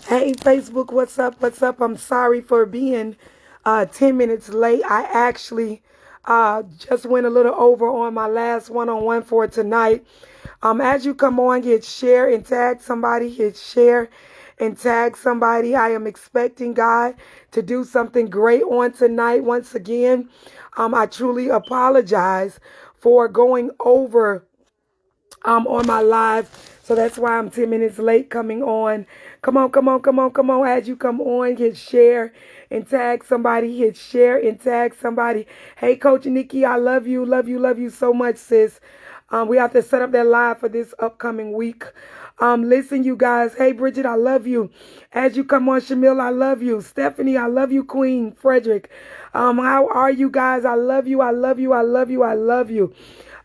Hey, Facebook, what's up? What's up? I'm sorry for being 10 minutes late. I actually just went a little over on my last one-on-one for tonight. As you come on, hit share and tag somebody. Hit share and tag somebody. I am expecting God to do something great on tonight. Once again, I truly apologize for going over on my live. So that's why I'm 10 minutes late coming on. Come on, come on, come on, come on. As you come on, hit share and tag somebody. Hit share and tag somebody. Hey, Coach Nikki, I love you, love you, love you so much, sis. We have to set up that live for this upcoming week. Listen, you guys. Hey, Bridget, I love you. As you come on, Shamil, I love you. Stephanie, I love you. Queen, Frederick. How are you guys? I love you. I love you. I love you. I love you.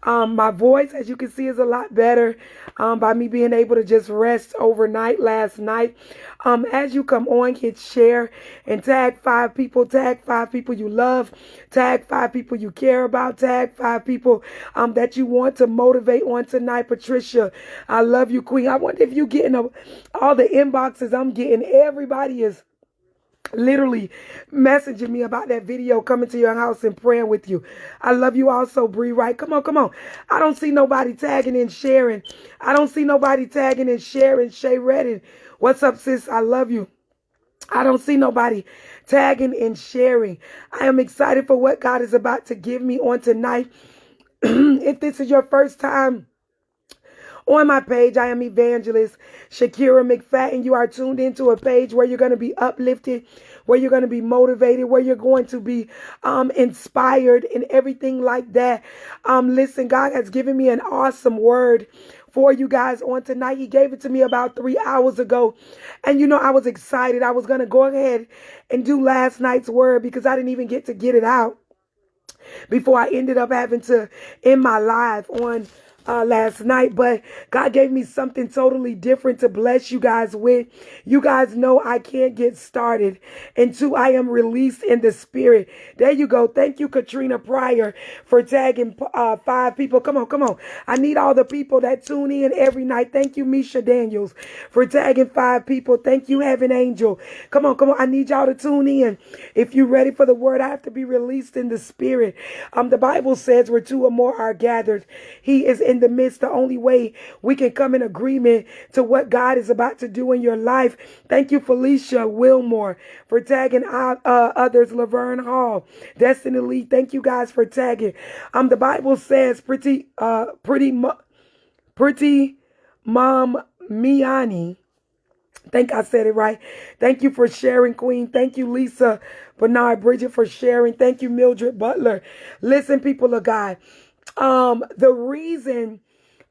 My voice, as you can see, is a lot better by me being able to just rest overnight last night. As you come on, hit share and tag 5 people. Tag 5 people you love. Tag 5 people you care about. Tag 5 people that you want to motivate on tonight. Patricia, I love you, Queen. I wonder if you getting all the inboxes I'm getting. Everybody is literally messaging me about that video coming to your house and praying with you. I love you also, Bree Wright. Come on, come on. I don't see nobody tagging and sharing. I don't see nobody tagging and sharing. Shay Redden, what's up, sis? I love you. I don't see nobody tagging and sharing. I am excited for what God is about to give me on tonight. If this is your first time on my page, I am Evangelist Shakira McFadden. You are tuned into a page where you're going to be uplifted, where you're going to be motivated, where you're going to be inspired and everything like that. Listen, God has given me an awesome word for you guys on tonight. He gave it to me about 3 hours ago. And you know, I was excited. I was going to go ahead and do last night's word because I didn't even get to get it out before I ended up having to end my live on last night. But God gave me something totally different to bless you guys with. You guys know I can't get started until I am released in the spirit. There you go. Thank you, Katrina Pryor, for tagging 5 people. Come on, come on. I need all the people that tune in every night. Thank you, Misha Daniels, for tagging 5 people. Thank you, Heaven Angel. Come on, come on. I need y'all to tune in. If you're ready for the word, I have to be released in the spirit. The Bible says where 2 or more are gathered, He is in the midst. The only way we can come in agreement to what God is about to do in your life. Thank you, Felicia Wilmore, for tagging others. Laverne Hall, Destiny Lee. Thank you guys for tagging. The Bible says pretty mom Miani. Think I said it right. Thank you for sharing, Queen. Thank you, Lisa Bernard Bridget, for sharing. Thank you, Mildred Butler. Listen, people of God. The reason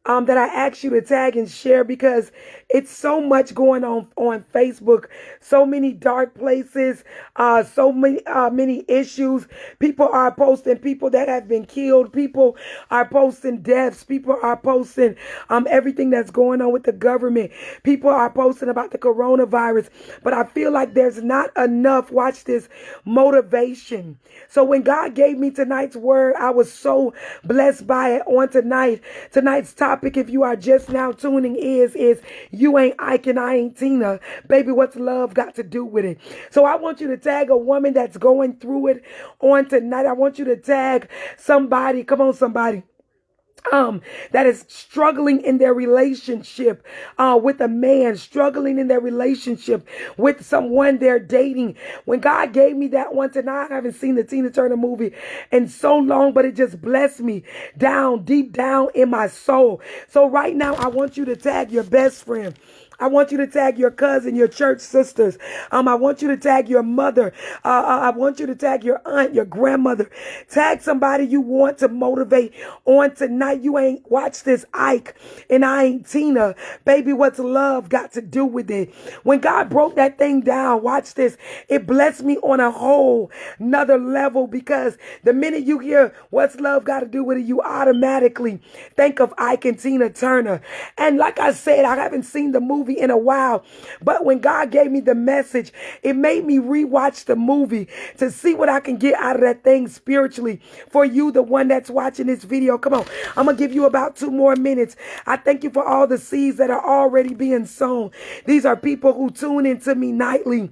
that I asked you to tag and share, because it's so much going on Facebook, so many dark places, so many issues. People are posting people that have been killed. People are posting deaths. People are posting everything that's going on with the government. People are posting about the coronavirus. But I feel like there's not enough, watch this, motivation. So when God gave me tonight's word, I was so blessed by it on tonight. Tonight's topic, if you are just now tuning is you ain't Ike and I ain't Tina. Baby, what's love got to do with it? So I want you to tag a woman that's going through it on tonight. I want you to tag somebody. Come on, somebody. That is struggling in their relationship with a man, struggling in their relationship with someone they're dating. When God gave me that one tonight, I haven't seen the Tina Turner movie in so long, but it just blessed me down, deep down in my soul. So right now, I want you to tag your best friend. I want you to tag your cousin, your church sisters. I want you to tag your mother. I want you to tag your aunt, your grandmother. Tag somebody you want to motivate on tonight. You ain't watch this Ike and I ain't Tina. Baby, what's love got to do with it? When God broke that thing down, watch this. It blessed me on a whole nother level, because the minute you hear what's love got to do with it, you automatically think of Ike and Tina Turner. And like I said, I haven't seen the movie movie in a while. But when God gave me the message, it made me rewatch the movie to see what I can get out of that thing spiritually for you, the one that's watching this video. Come on. I'm going to give you about 2 more minutes. I thank you for all the seeds that are already being sown. These are people who tune into me nightly.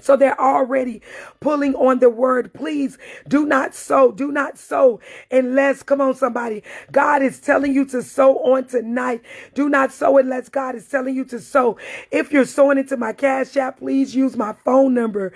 So they're already pulling on the word. Please do not sow. Do not sow unless, come on, somebody, God is telling you to sow on tonight. Do not sow unless God is telling you to sow. If you're sowing into my Cash App, please use my phone number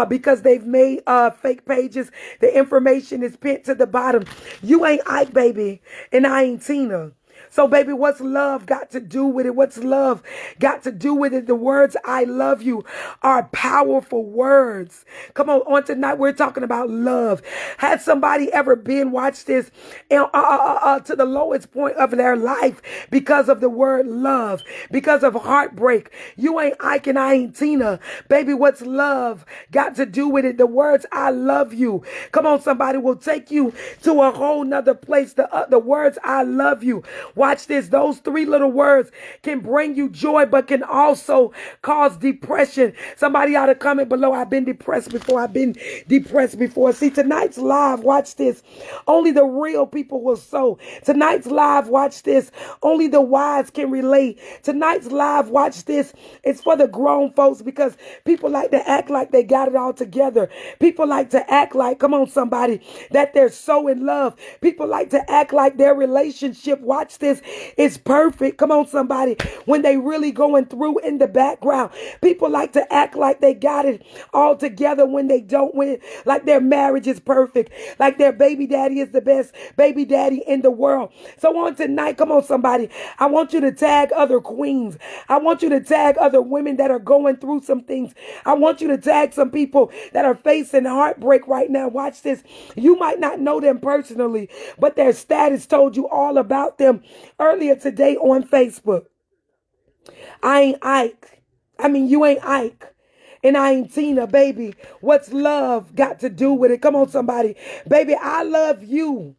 because they've made fake pages. The information is pinned to the bottom. You ain't Ike, baby, and I ain't Tina. So, baby, what's love got to do with it? What's love got to do with it? The words "I love you" are powerful words. Come on tonight, we're talking about love. Has somebody ever been, watch this, to the lowest point of their life because of the word love, because of heartbreak? You ain't Ike and I ain't Tina. Baby, what's love got to do with it? The words "I love you." Come on, somebody, will take you to a whole nother place. The words "I love you." Watch this. Those 3 little words can bring you joy, but can also cause depression. Somebody ought to comment below. I've been depressed before. I've been depressed before. See, tonight's live, watch this. Only the real people will sow. Tonight's live, watch this. Only the wise can relate. Tonight's live, watch this. It's for the grown folks because people like to act like they got it all together. People like to act like, come on, somebody, that they're so in love. People like to act like their relationship, watch this, is perfect. Come on, somebody. When they really going through in the background, people like to act like they got it all together when they don't win. Like their marriage is perfect. Like their baby daddy is the best baby daddy in the world. So on tonight, come on, somebody. I want you to tag other queens. I want you to tag other women that are going through some things. I want you to tag some people that are facing heartbreak right now. Watch this. You might not know them personally, but their status told you all about them earlier today on Facebook. I ain't Ike. You ain't Ike. And I ain't Tina, baby. What's love got to do with it? Come on, somebody. Baby, I love you.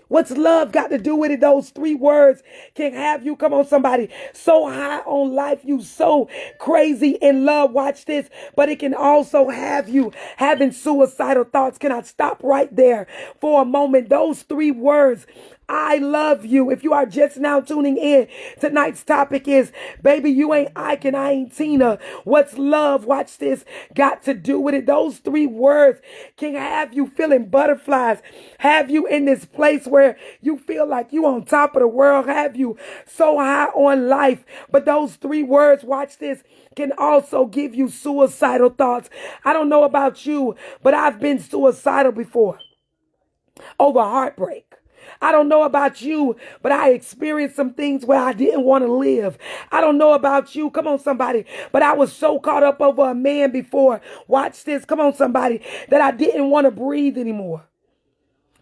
What's love got to do with it? Those 3 words can have you, come on, somebody, so high on life, you so crazy in love. Watch this. But it can also have you having suicidal thoughts. Can I stop right there for a moment? Those 3 words, I love you. If you are just now tuning in, tonight's topic is, baby, you ain't Ike and I ain't Tina. What's love, watch this, got to do with it? Those 3 words can have you feeling butterflies, have you in this place where you feel like you on top of the world, have you so high on life. But those 3 words, watch this, can also give you suicidal thoughts. I don't know about you, but I've been suicidal before over heartbreak. I don't know about you, but I experienced some things where I didn't want to live. I don't know about you. Come on, somebody. But I was so caught up over a man before. Watch this. Come on, somebody. That I didn't want to breathe anymore.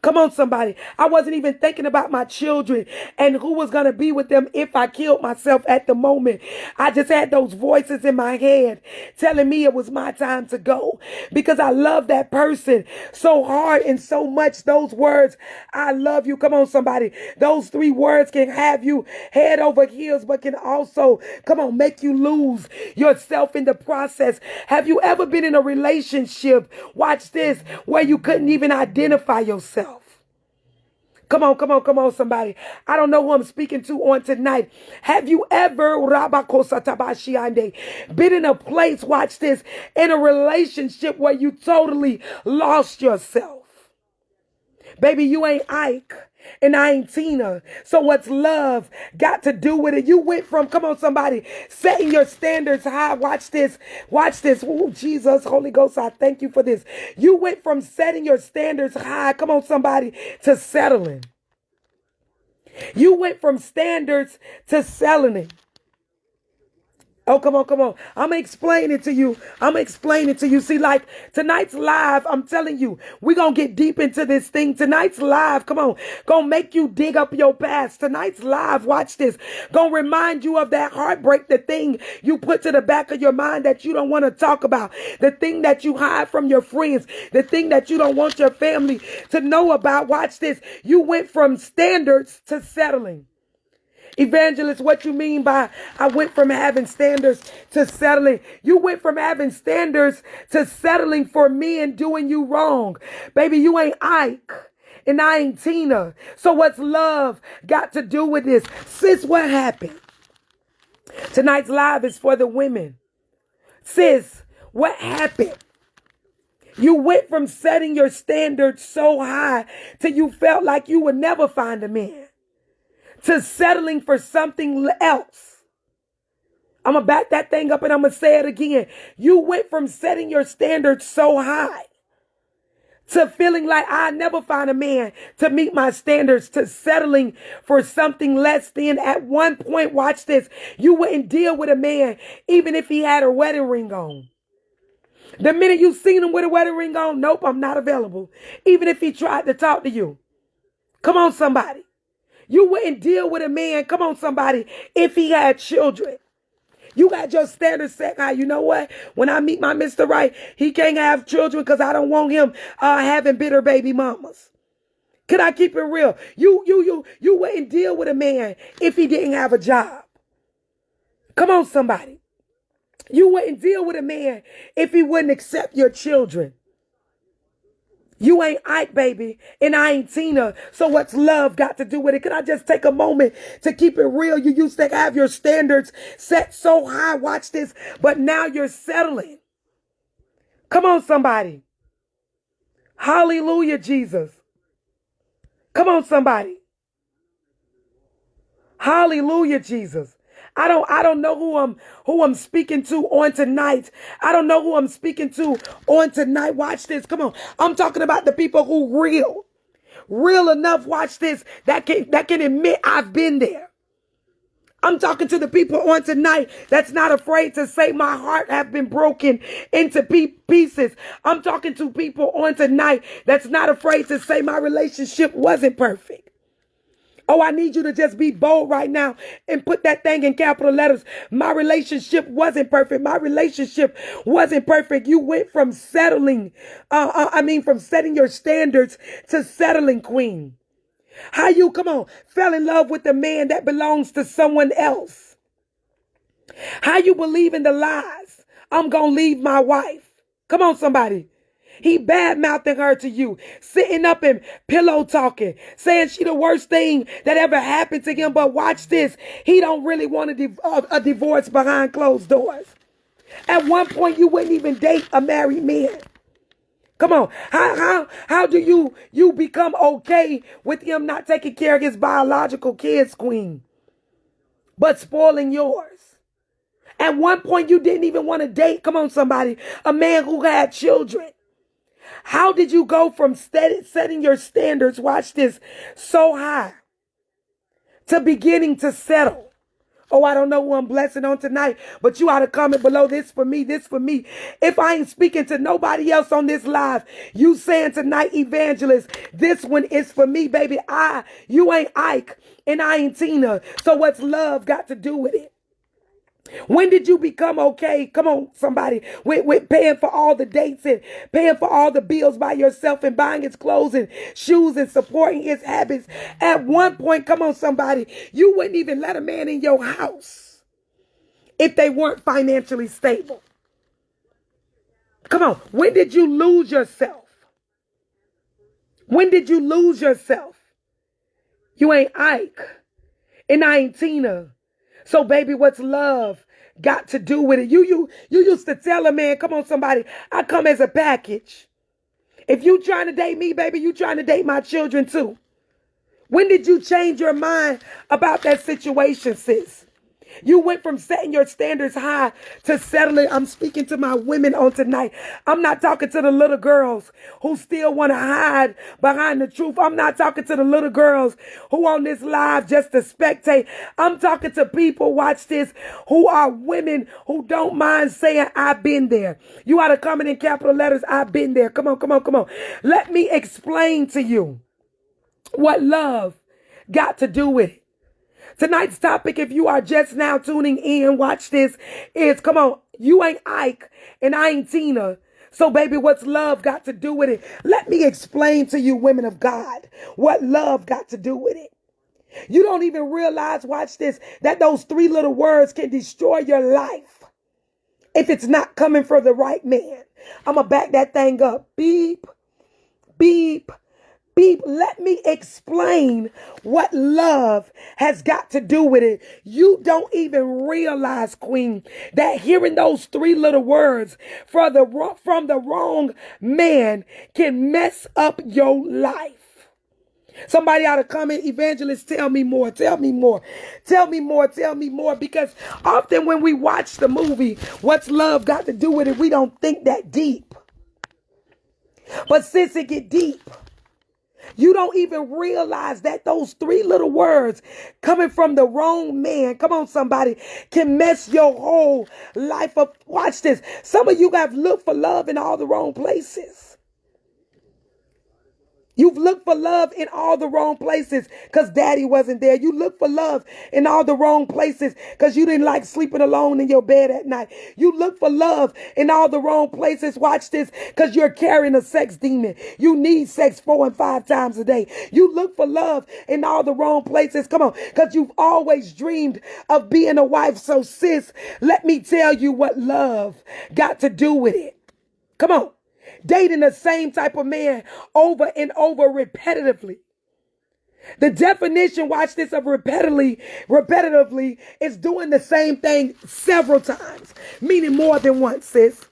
Come on, somebody. I wasn't even thinking about my children and who was going to be with them if I killed myself at the moment. I just had those voices in my head telling me it was my time to go because I love that person so hard and so much. Those words, I love you. Come on, somebody. Those 3 words can have you head over heels, but can also, come on, make you lose yourself in the process. Have you ever been in a relationship, watch this, where you couldn't even identify yourself? Come on, somebody. I don't know who I'm speaking to on tonight. Have you ever been in a place, watch this, in a relationship where you totally lost yourself? Baby, you ain't Ike and I ain't Tina. So what's love got to do with it? You went from, come on, somebody, setting your standards high. Watch this. Watch this. Oh, Jesus, Holy Ghost, I thank you for this. You went from setting your standards high, come on, somebody, to settling. You went from standards to settling. Oh, come on. I'm going to explain it to you. See, like tonight's live, I'm telling you, we're going to get deep into this thing. Tonight's live, come on, going to make you dig up your past. Tonight's live, watch this, going to remind you of that heartbreak, the thing you put to the back of your mind that you don't want to talk about, the thing that you hide from your friends, the thing that you don't want your family to know about. Watch this. You went from standards to settling. Evangelist, what you mean by I went from having standards to settling? You went from having standards to settling for men doing you wrong. Baby, you ain't Ike and I ain't Tina. So what's love got to do with this? Sis, what happened? Tonight's live is for the women. Sis, what happened? You went from setting your standards so high till you felt like you would never find a man, to settling for something else. I'm going to back that thing up and I'm going to say it again. You went from setting your standards so high to feeling like I never find a man to meet my standards, to settling for something less than. At one point, watch this, you wouldn't deal with a man even if he had a wedding ring on. The minute you seen him with a wedding ring on, nope, I'm not available. Even if he tried to talk to you. Come on, somebody. You wouldn't deal with a man, come on, somebody, if he had children. You got your standards set high. You know what? When I meet my Mr. Right, he can't have children because I don't want him having bitter baby mamas. Can I keep it real? You wouldn't deal with a man if he didn't have a job. Come on, somebody. You wouldn't deal with a man if he wouldn't accept your children. You ain't Ike, baby, and I ain't Tina. So what's love got to do with it? Can I just take a moment to keep it real? You used to have your standards set so high. Watch this. But now you're settling. Come on, somebody. Hallelujah, Jesus. Come on, somebody. Hallelujah, Jesus. I don't know who I'm speaking to on tonight. I don't know who I'm speaking to on tonight. Watch this. Come on. I'm talking about the people who real enough. Watch this. That can admit I've been there. I'm talking to the people on tonight that's not afraid to say my heart have been broken into pieces. I'm talking to people on tonight that's not afraid to say my relationship wasn't perfect. Oh, I need you to just be bold right now and put that thing in capital letters. My relationship wasn't perfect. My relationship wasn't perfect. You went from settling, from setting your standards to settling, queen. How you, come on, fell in love with a man that belongs to someone else? How you believe in the lies? I'm going to leave my wife. Come on, somebody. He bad-mouthing her to you, sitting up and pillow talking, saying she the worst thing that ever happened to him. But watch this. He don't really want a divorce behind closed doors. At one point, you wouldn't even date a married man. Come on. How do you become okay with him not taking care of his biological kids, queen, but spoiling yours? At one point, you didn't even want to date, come on, somebody, a man who had children. How did you go from setting your standards, watch this, so high to beginning to settle? Oh, I don't know who I'm blessing on tonight, but you ought to comment below. This for me, this for me. If I ain't speaking to nobody else on this live, you saying tonight, evangelist, this one is for me, baby. You ain't Ike and I ain't Tina. So what's love got to do with it? When did you become okay? Come on, somebody. With paying for all the dates and paying for all the bills by yourself and buying his clothes and shoes and supporting his habits. At one point, come on, somebody, you wouldn't even let a man in your house if they weren't financially stable. Come on. When did you lose yourself? When did you lose yourself? You ain't Ike and I ain't Tina. So, baby, what's love got to do with it? You used to tell a man, come on, somebody, I come as a package. If you trying to date me, baby, you trying to date my children too. When did you change your mind about that situation, sis? You went from setting your standards high to settling. I'm speaking to my women on tonight. I'm not talking to the little girls who still want to hide behind the truth. I'm not talking to the little girls who on this live just to spectate. I'm talking to people, watch this, who are women who don't mind saying, I've been there. You ought to comment in capital letters, I've been there. Come on, come on, come on. Let me explain to you what love got to do with it. Tonight's topic, if you are just now tuning in, watch this, is, come on, you ain't Ike and I ain't Tina. So, baby, what's love got to do with it? Let me explain to you, women of God, what love got to do with it. You don't even realize, watch this, that those three little words can destroy your life if it's not coming from the right man. I'm going to back that thing up. Beep, beep, beep. Let me explain what love has got to do with it. You don't even realize, Queen, that hearing those three little words from the wrong man can mess up your life. Somebody ought to comment, evangelist, tell me more, tell me more, tell me more, tell me more. Because often when we watch the movie, what's love got to do with it, we don't think that deep. But since it get deep, you don't even realize that those three little words coming from the wrong man, come on somebody, can mess your whole life up. Watch this. Some of you have looked for love in all the wrong places. You've looked for love in all the wrong places because daddy wasn't there. You look for love in all the wrong places because you didn't like sleeping alone in your bed at night. You look for love in all the wrong places. Watch this, because you're carrying a sex demon. You need sex 4 and 5 times a day. You look for love in all the wrong places. Come on, because you've always dreamed of being a wife. So sis, let me tell you what love got to do with it. Come on. Dating the same type of man over and over repetitively. The definition, watch this, of repetitively is doing the same thing several times, meaning more than once, sis.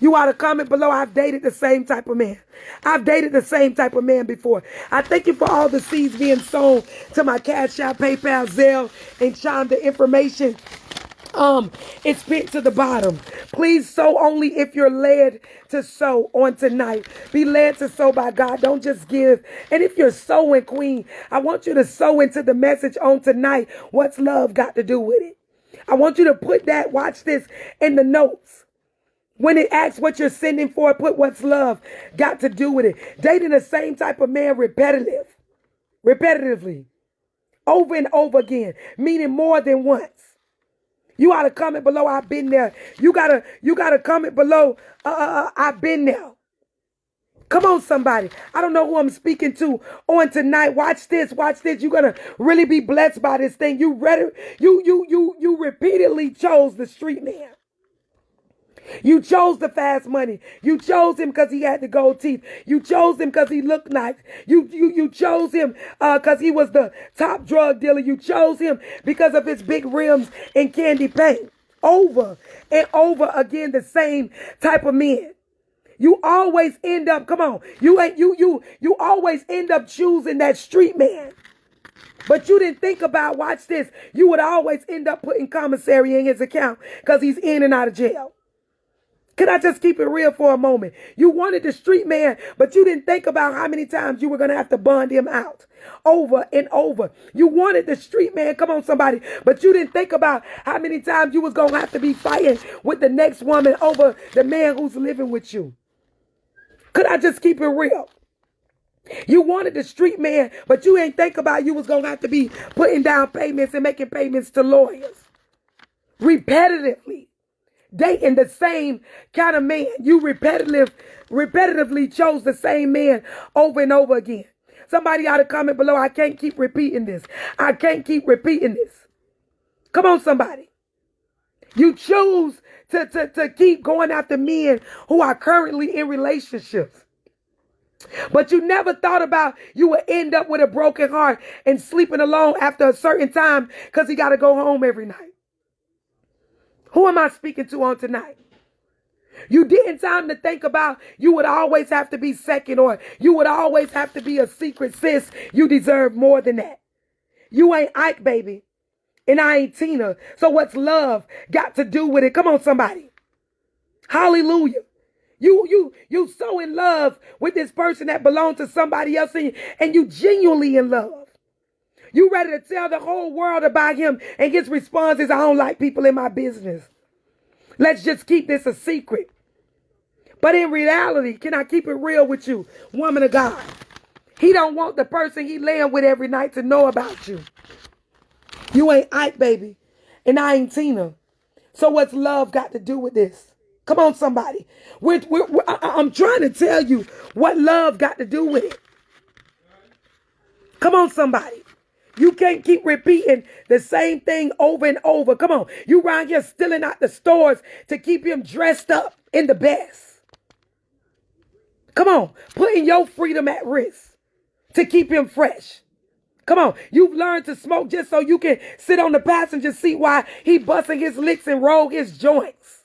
You ought to comment below, I've dated the same type of man. I've dated the same type of man before. I thank you for all the seeds being sown to my Cash App, PayPal, Zelle, and Chime. The information it's pinned to the bottom. Please sow only if you're led to sow on tonight. Be led to sow by God. Don't just give. And if you're sowing, Queen, I want you to sow into the message on tonight. What's love got to do with it? I want you to put that, watch this, in the notes. When it asks what you're sending for, put what's love got to do with it. Dating the same type of man repetitively, over and over again, meaning more than once. You ought to comment below, I've been there. You gotta comment below, I've been there. Come on, somebody. I don't know who I'm speaking to on tonight. Watch this. You're gonna really be blessed by this thing. You repeatedly chose the street man. You chose the fast money. You chose him because he had the gold teeth. You chose him because he looked nice. You chose him because he was the top drug dealer. You chose him because of his big rims and candy paint. Over and over again, the same type of men. You always end up, come on, you always end up choosing that street man. But you didn't think about, watch this, you would always end up putting commissary in his account because he's in and out of jail. Can I just keep it real for a moment? You wanted the street man, but you didn't think about how many times you were going to have to bond him out over and over. You wanted the street man, come on somebody, but you didn't think about how many times you was going to have to be fighting with the next woman over the man who's living with you. Could I just keep it real? You wanted the street man, but you ain't think about you was going to have to be putting down payments and making payments to lawyers. Repetitively. Dating the same kind of man. You repetitively chose the same man over and over again. Somebody ought to comment below, I can't keep repeating this. I can't keep repeating this. Come on, somebody. You choose to keep going after men who are currently in relationships. But you never thought about you would end up with a broken heart and sleeping alone after a certain time because he got to go home every night. Who am I speaking to on tonight? You didn't time to think about you would always have to be second, or you would always have to be a secret sis. You deserve more than that. You ain't Ike, baby. And I ain't Tina. So what's love got to do with it? Come on, somebody. Hallelujah. You so in love with this person that belongs to somebody else, and you genuinely in love. You ready to tell the whole world about him, and his response is, I don't like people in my business. Let's just keep this a secret. But in reality, can I keep it real with you, woman of God? He don't want the person he laying with every night to know about you. You ain't Ike, baby, and I ain't Tina. So what's love got to do with this? Come on, somebody. I'm trying to tell you what love got to do with it. Come on, somebody. You can't keep repeating the same thing over and over. Come on. You around here stealing out the stores to keep him dressed up in the best. Come on. Putting your freedom at risk to keep him fresh. Come on. You've learned to smoke just so you can sit on the passenger seat while he busting his licks and roll his joints.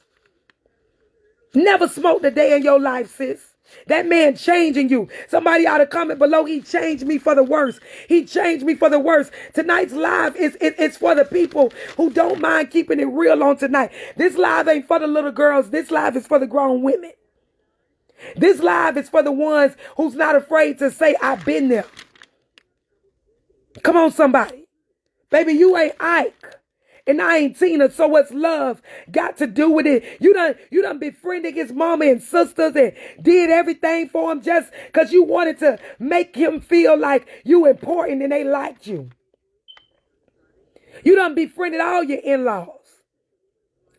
Never smoked a day in your life, sis. That man changing you. Somebody ought to comment below. He changed me for the worse. He changed me for the worse. Tonight's live it's for the people who don't mind keeping it real on tonight. This live ain't for the little girls. This live is for the grown women. This live is for the ones who's not afraid to say, I've been there. Come on, somebody. Baby, you ain't Ike. And I ain't Tina, so what's love got to do with it? You done befriended his mama and sisters and did everything for him just because you wanted to make him feel like you important and they liked you. You done befriended all your in-laws.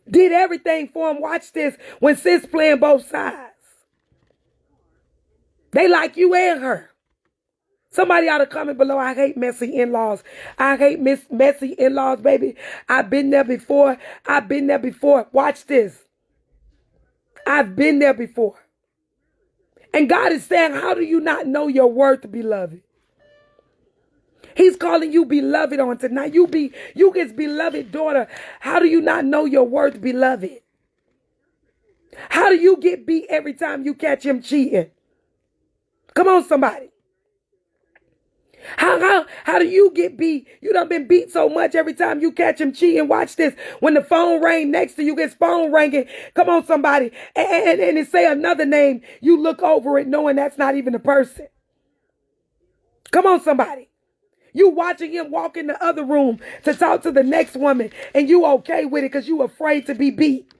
Did everything for him. Watch this when sis playing both sides. They like you and her. Somebody ought to comment below. I hate messy in-laws. I hate messy in-laws, baby. I've been there before. I've been there before. Watch this. I've been there before. And God is saying, how do you not know your worth, beloved? He's calling you beloved on tonight. You his beloved daughter. How do you not know your worth, beloved? How do you get beat every time you catch him cheating? Come on, somebody. How do you get beat? You done been beat so much every time you catch him cheating. Watch this. When the phone ring next to you, his phone ringing. Come on, somebody. And it say another name. You look over it knowing that's not even a person. Come on, somebody. You watching him walk in the other room to talk to the next woman. And you okay with it because you afraid to be beat.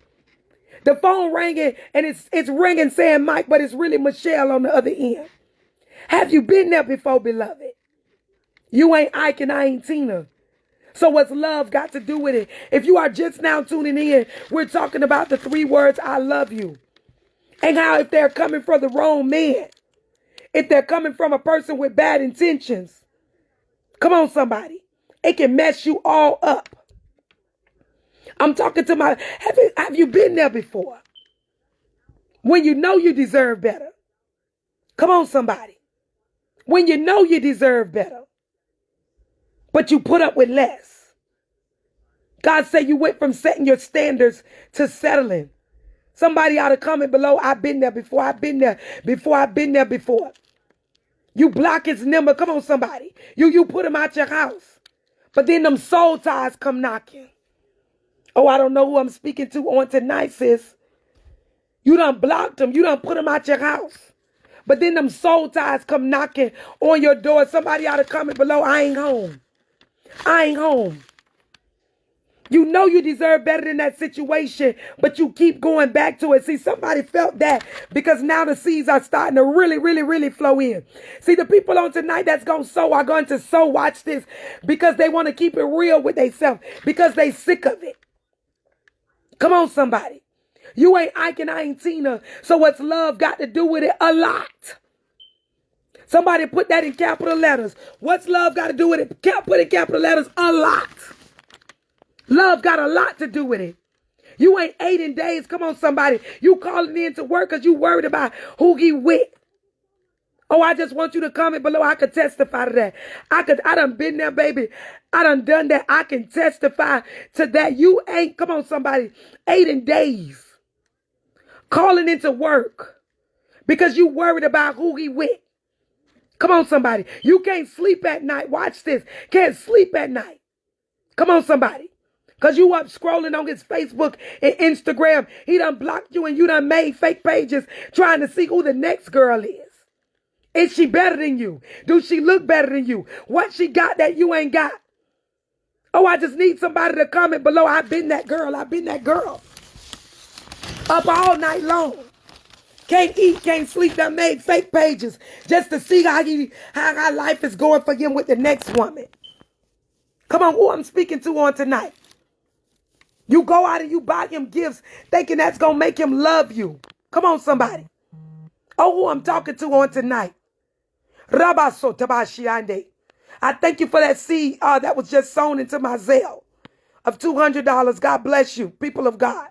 The phone ringing and it's ringing saying Mike, but it's really Michelle on the other end. Have you been there before, beloved? You ain't Ike and I ain't Tina. So what's love got to do with it? If you are just now tuning in, we're talking about the 3 words, I love you. And how if they're coming from the wrong man, if they're coming from a person with bad intentions, come on, somebody, it can mess you all up. I'm talking to have you been there before? When you know you deserve better. Come on, somebody. When you know you deserve better. But you put up with less. God said you went from setting your standards to settling. Somebody ought to comment below. I've been there before. I've been there before. I've been there before. You block his number. Come on, somebody. You put him out your house. But then them soul ties come knocking. Oh, I don't know who I'm speaking to on tonight, sis. You done blocked him. You done put him out your house. But then them soul ties come knocking on your door. Somebody ought to comment below. I ain't home. I ain't home. You know you deserve better than that situation, but you keep going back to it. See, somebody felt that because now the seeds are starting to really flow in. See, the people on tonight that's going to sow are going to sow. Watch this, because they want to keep it real with themselves, because they sick of it. Come on, somebody. You ain't Ike and I ain't Tina. So what's love got to do with it? A lot. Somebody put that in capital letters. What's love got to do with it? Put in capital letters. A lot. Love got a lot to do with it. You ain't 8 in days. Come on, somebody. You calling in to work because you worried about who he with. Oh, I just want you to comment below. I could testify to that. I done been there, baby. I done that. I can testify to that. You ain't, come on, somebody, 8 in days. Calling into work because you worried about who he with. Come on, somebody. You can't sleep at night. Watch this. Can't sleep at night. Come on, somebody. Because you up scrolling on his Facebook and Instagram. He done blocked you and you done made fake pages trying to see who the next girl is. Is she better than you? Do she look better than you? What she got that you ain't got? Oh, I just need somebody to comment below. I've been that girl. I've been that girl. Up all night long. Can't eat, can't sleep. Done made fake pages just to see how life is going for him with the next woman. Come on, who I'm speaking to on tonight? You go out and you buy him gifts thinking that's going to make him love you. Come on, somebody. Oh, who I'm talking to on tonight? Rabaso Tabashiande. I thank you for that seed that was just sown into my Zelle of $200. God bless you, people of God.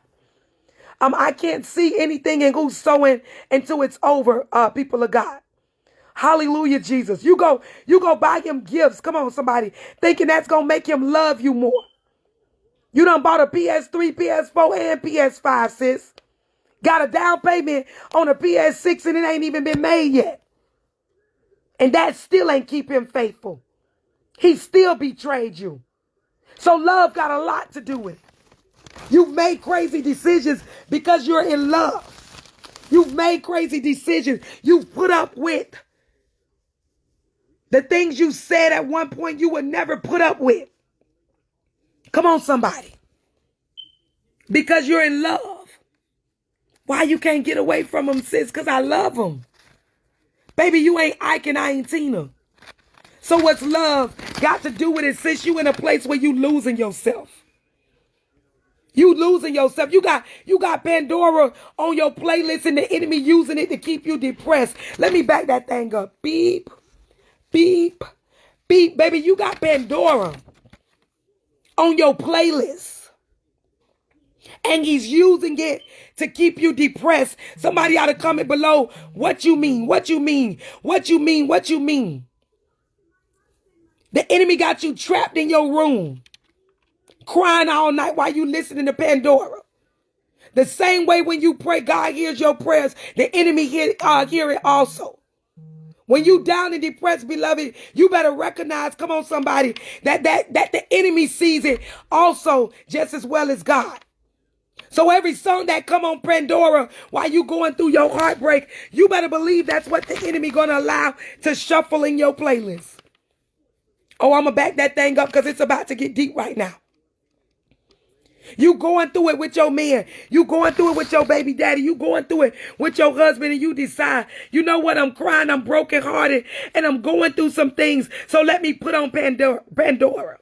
I can't see anything in who's sowing until it's over, people of God. Hallelujah, Jesus. You go buy him gifts. Come on, somebody. Thinking that's going to make him love you more. You done bought a PS3, PS4, and PS5, sis. Got a down payment on a PS6 and it ain't even been made yet. And that still ain't keep him faithful. He still betrayed you. So love got a lot to do with it. You've made crazy decisions because you're in love. You've made crazy decisions. You've put up with the things you said at one point you would never put up with. Come on, somebody. Because you're in love. Why you can't get away from them, sis? Because I love them. Baby, you ain't Ike and I ain't Tina. So what's love got to do with it, sis? You in a place where you losing yourself. You losing yourself. You got Pandora on your playlist and the enemy using it to keep you depressed. Let me back that thing up. Beep, beep, beep. Baby, you got Pandora on your playlist. And he's using it to keep you depressed. Somebody ought to comment below. What you mean? What you mean? What you mean? What you mean? The enemy got you trapped in your room, crying all night while you listening to Pandora. The same way when you pray, God hears your prayers. The enemy hear it also. When you down and depressed, beloved, you better recognize, come on, somebody, that the enemy sees it also just as well as God. So every song that come on Pandora while you going through your heartbreak, you better believe that's what the enemy going to allow to shuffle in your playlist. Oh, I'm going to back that thing up because it's about to get deep right now. You going through it with your man. You going through it with your baby daddy. You going through it with your husband and you decide, you know what, I'm crying, I'm brokenhearted, and I'm going through some things. So let me put on Pandora.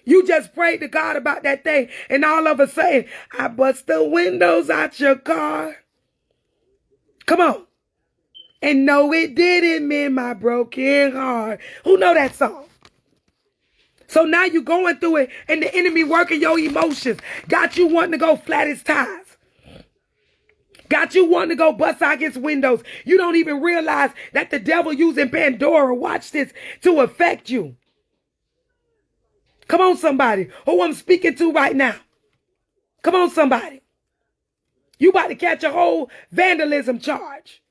You just prayed to God about that thing, and all of a sudden, I bust the windows out your car. Come on. And no, it didn't mend my broken heart. Who know that song? So now you going through it, and the enemy working your emotions. Got you wanting to go flat as tires. Got you wanting to go bust out against windows. You don't even realize that the devil using Pandora, watch this, to affect you. Come on, somebody. Who I'm speaking to right now. Come on, somebody. You about to catch a whole vandalism charge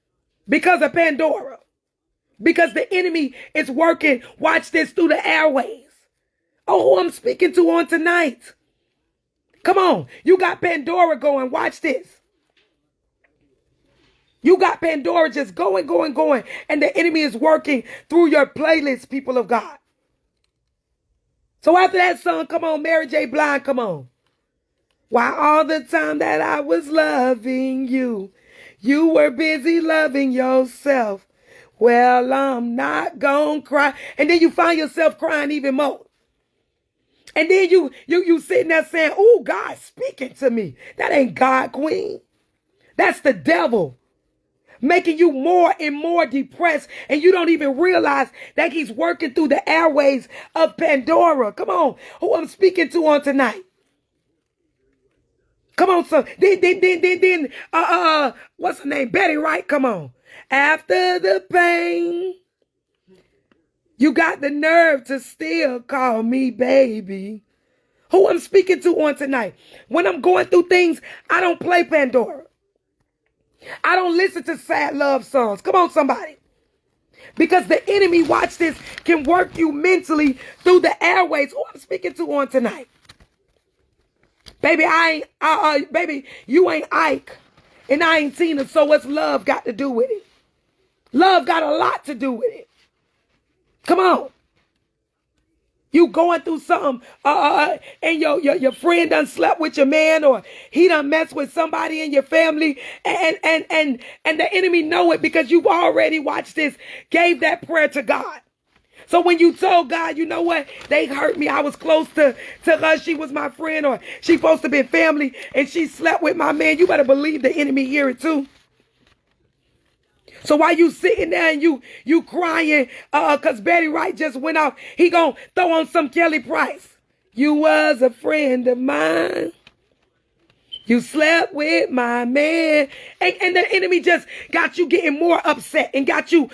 because of Pandora. Because the enemy is working, watch this, through the airways. Oh, who I'm speaking to on tonight. Come on. You got Pandora going. Watch this. You got Pandora just going. And the enemy is working through your playlist, people of God. So after that song, come on, Mary J. Blige, come on. Why all the time that I was loving you, you were busy loving yourself. Well, I'm not gonna cry. And then you find yourself crying even more. And then you sitting there saying, oh, God's speaking to me. That ain't God, queen. That's the devil making you more and more depressed. And you don't even realize that he's working through the airways of Pandora. Come on. Who I'm speaking to on tonight. Come on, son. Then, what's her name? Betty Wright, come on. After the pain, you got the nerve to still call me baby. Who I'm speaking to on tonight. When I'm going through things, I don't play Pandora. I don't listen to sad love songs. Come on, somebody. Because the enemy, watch this, can work you mentally through the airways. Who I'm speaking to on tonight. Baby, baby, you ain't Ike and I ain't Tina, so what's love got to do with it? Love got a lot to do with it. Come on. You going through something, and your friend done slept with your man, or he done messed with somebody in your family, and the enemy know it because you've already, watched this, gave that prayer to God. So when you told God, you know what, they hurt me, I was close to her, she was my friend, or she supposed to be family, and she slept with my man, you better believe the enemy hear it too. So while you sitting there and you crying, cause Betty Wright just went off, he gonna throw on some Kelly Price. You was a friend of mine. You slept with my man. And the enemy just got you getting more upset and got you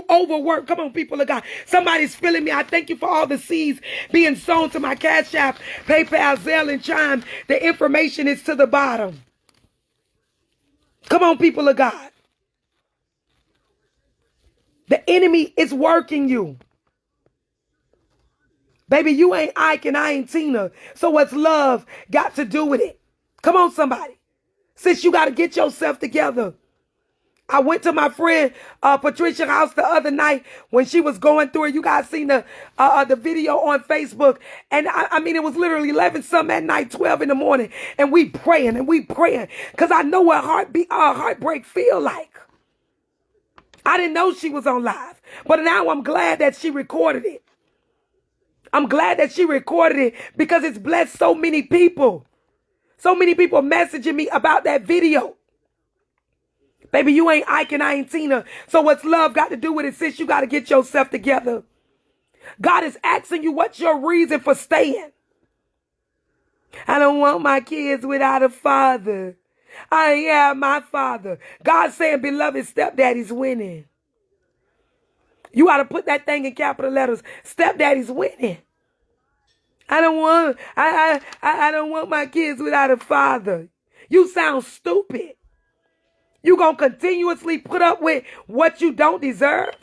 overworked. Come on, people of God. Somebody's feeling me. I thank you for all the seeds being sown to my Cash App, PayPal, Zelle, and Chime. The information is to the bottom. Come on, people of God. The enemy is working you. Baby, you ain't Ike and I ain't Tina. So what's love got to do with it? Come on, somebody. Sis, you got to get yourself together. I went to my friend Patricia's house the other night when she was going through it. You guys seen the video on Facebook. And I mean, it was literally 11 something at night, 12 in the morning. And we praying. Because I know what heartbreak feel like. I didn't know she was on live. But now I'm glad that she recorded it. I'm glad that she recorded it because it's blessed so many people. So many people messaging me about that video. Baby, you ain't Ike and I ain't Tina. So what's love got to do with it, sis? You got to get yourself together. God is asking you, what's your reason for staying? I don't want my kids without a father. I ain't have my father. God's saying, beloved, stepdaddy's winning. You got to put that thing in capital letters. Stepdaddy's winning. I don't want my kids without a father. You sound stupid. You gonna continuously put up with what you don't deserve?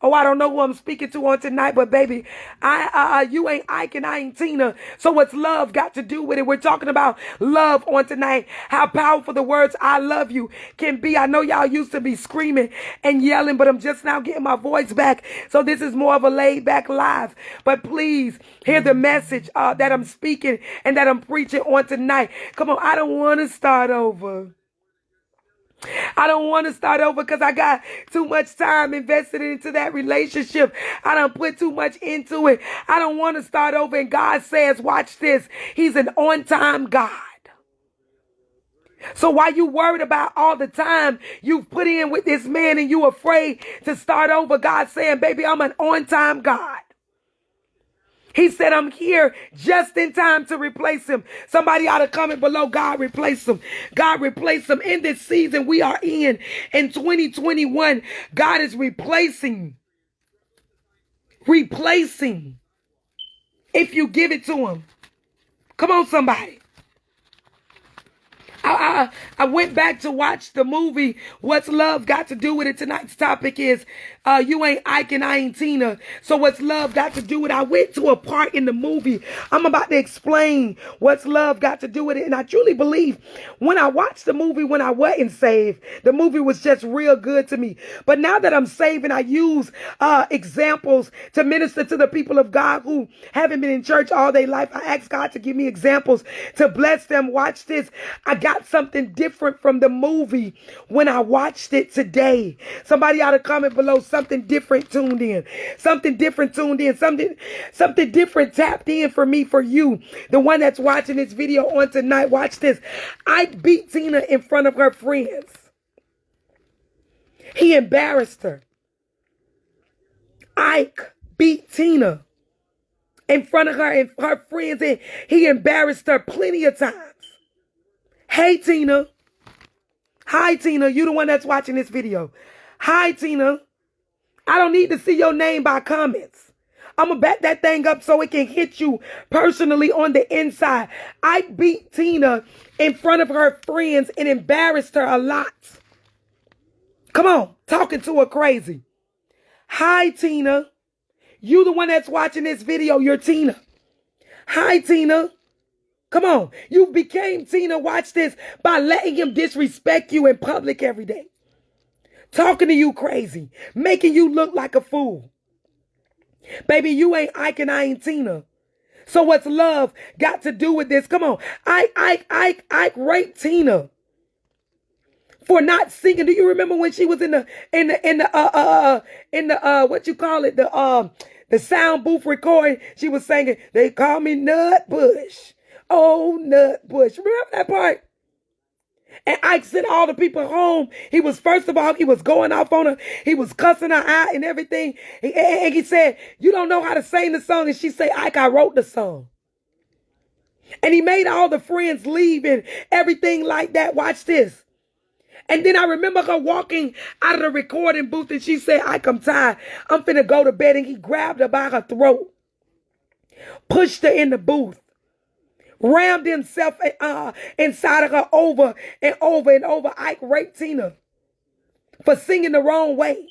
Oh, I don't know who I'm speaking to on tonight, but baby, you ain't Ike and I ain't Tina. So what's love got to do with it? We're talking about love on tonight. How powerful the words "I love you" can be. I know y'all used to be screaming and yelling, but I'm just now getting my voice back. So this is more of a laid back live. But please hear the message that I'm speaking and that I'm preaching on tonight. Come on, I don't want to start over. I don't want to start over because I got too much time invested into that relationship. I done put too much into it. I don't want to start over. And God says, watch this. He's an on-time God. So while you worried about all the time you've put in with this man and you afraid to start over, God's saying, baby, I'm an on-time God. He said, I'm here just in time to replace him. Somebody ought to comment below. God replace him. God replace him. In this season we are in 2021, God is replacing. If you give it to him. Come on, somebody. I went back to watch the movie, What's Love Got to Do With It? Tonight's topic is, you ain't Ike and I ain't Tina. So what's love got to do with it? I went to a part in the movie. I'm about to explain what's love got to do with it. And I truly believe when I watched the movie, when I wasn't saved, the movie was just real good to me. But now that I'm saved and I use examples to minister to the people of God who haven't been in church all their life, I ask God to give me examples to bless them. Watch this. I got something different from the movie when I watched it today. Somebody ought to comment below. Something different tuned in. Something different tuned in. Something different tapped in for me, for you. The one that's watching this video on tonight. Watch this. I beat Tina in front of her friends. He embarrassed her. Ike beat Tina in front of her and her friends, and he embarrassed her plenty of times. Hey, Tina. Hi, Tina. You the one that's watching this video. Hi, Tina. I don't need to see your name by comments. I'm going to back that thing up so it can hit you personally on the inside. I beat Tina in front of her friends and embarrassed her a lot. Come on. Talking to her crazy. Hi, Tina. You the one that's watching this video. You're Tina. Hi, Tina. Come on. You became Tina. Watch this. By letting him disrespect you in public every day. Talking to you crazy. Making you look like a fool. Baby, you ain't Ike and I ain't Tina. So what's love got to do with this? Come on. Ike raped Tina for not singing. Do you remember when she was in the what you call it? The sound booth recording? She was singing, they call me Nut Bush. Oh, Nut Bush. Remember that part? And Ike sent all the people home. He was, first of all, he was going off on her. He was cussing her out and everything. And he said, you don't know how to sing the song. And she said, Ike, I wrote the song. And he made all the friends leave and everything like that. Watch this. And then I remember her walking out of the recording booth and she said, Ike, I'm tired. I'm finna go to bed. And he grabbed her by her throat, pushed her in the booth, rammed himself inside of her over and over and over. Ike raped Tina for singing the wrong way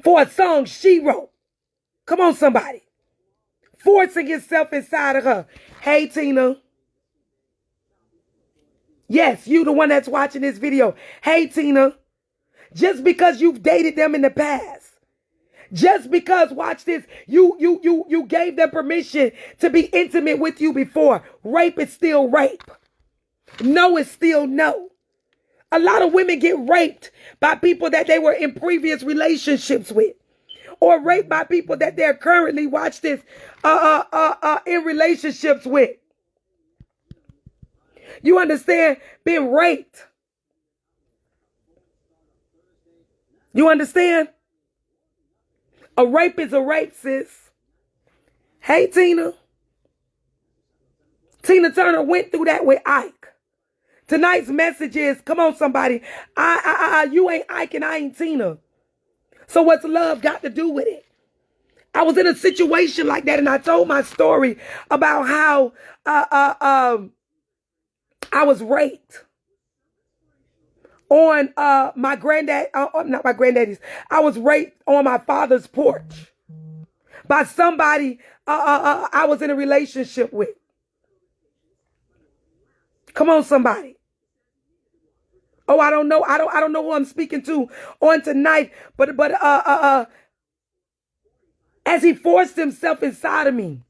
for a song she wrote. Come on, somebody. Forcing himself inside of her. Hey, Tina. Yes, you the one that's watching this video. Hey, Tina. Just because you've dated them in the past, just because, watch this, you gave them permission to be intimate with you before, rape is still rape. No is still no. A lot of women get raped by people that they were in previous relationships with, or raped by people that they're currently, watch this, in relationships with. You understand? Being raped. You understand? A rape is a rape, sis. Hey, Tina. Tina Turner went through that with Ike. Tonight's message is, come on, somebody. You ain't Ike and I ain't Tina. So what's love got to do with it? I was in a situation like that and I told my story about how I was raped on my granddad, not my granddaddy's. I was raped on my father's porch by somebody I was in a relationship with. Come on, somebody. Oh, I don't know. I don't know who I'm speaking to on tonight, but as he forced himself inside of me.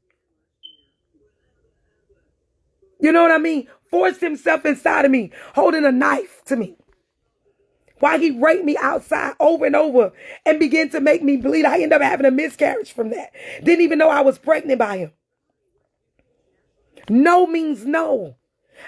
You know what I mean? Forced himself inside of me, holding a knife to me. While he raped me outside over and over and began to make me bleed. I ended up having a miscarriage from that. Didn't even know I was pregnant by him. No means no.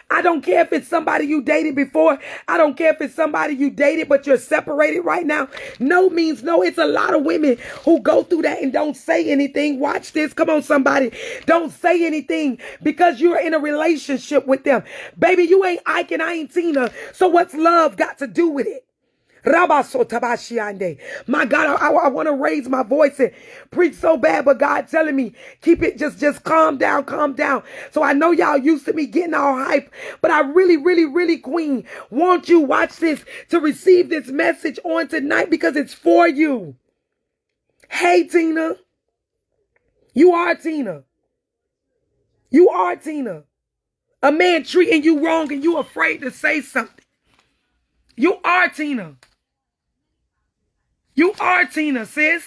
I don't care if it's somebody you dated before. I don't care if it's somebody you dated but you're separated right now. No means no. It's a lot of women who go through that and don't say anything. Watch this. Come on, somebody. Don't say anything because you're in a relationship with them. Baby, you ain't Ike and I ain't Tina. So what's love got to do with it? My God, I want to raise my voice and preach so bad, but God telling me, keep it, just calm down, calm down. So I know y'all used to me getting all hype, but I really, Queen, want you, watch this, to receive this message on tonight because it's for you. Hey, Tina. You are Tina. You are Tina. A man treating you wrong and you afraid to say something. You are Tina. You are Tina, sis.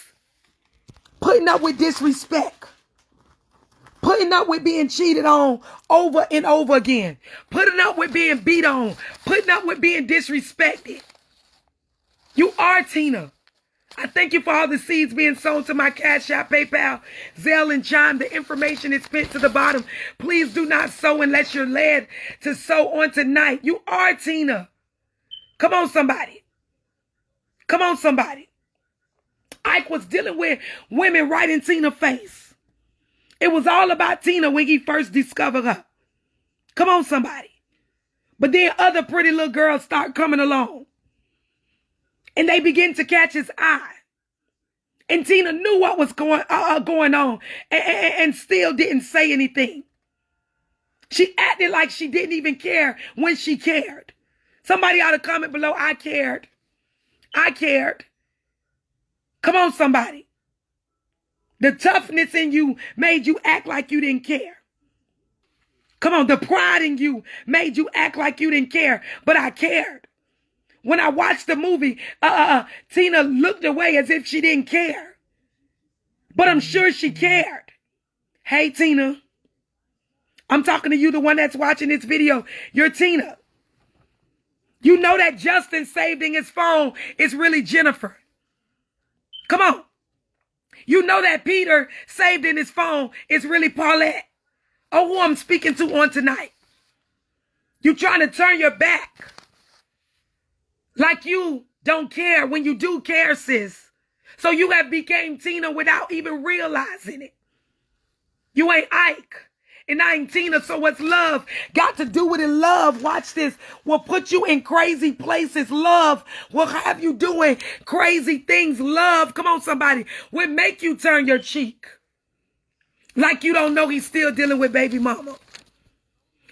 Putting up with disrespect. Putting up with being cheated on over and over again. Putting up with being beat on. Putting up with being disrespected. You are Tina. I thank you for all the seeds being sown to my Cash App, PayPal, Zelle, and Chime. The information is pinned to the bottom. Please do not sow unless you're led to sow on tonight. You are Tina. Come on, somebody. Come on, somebody. Ike was dealing with women right in Tina's face. It was all about Tina when he first discovered her. Come on, somebody. But then other pretty little girls start coming along. And they begin to catch his eye. And Tina knew what was going on and still didn't say anything. She acted like she didn't even care when she cared. Somebody ought to comment below, I cared. I cared. Come on, somebody. The toughness in you made you act like you didn't care. Come on, the pride in you made you act like you didn't care, but I cared. When I watched the movie, Tina looked away as if she didn't care. But I'm sure she cared. Hey, Tina. I'm talking to you, the one that's watching this video. You're Tina. You know that Justin saved in his phone is really Jennifer. Come on. You know that Peter saved in his phone is really Paulette. Oh, who I'm speaking to on tonight. You trying to turn your back like you don't care when you do care, sis. So you have became Tina without even realizing it. You ain't Ike. And I ain't Tina, so what's love got to do with it? Love, watch this, will put you in crazy places. Love will have you doing crazy things. Love, come on somebody, will make you turn your cheek. Like you don't know he's still dealing with baby mama.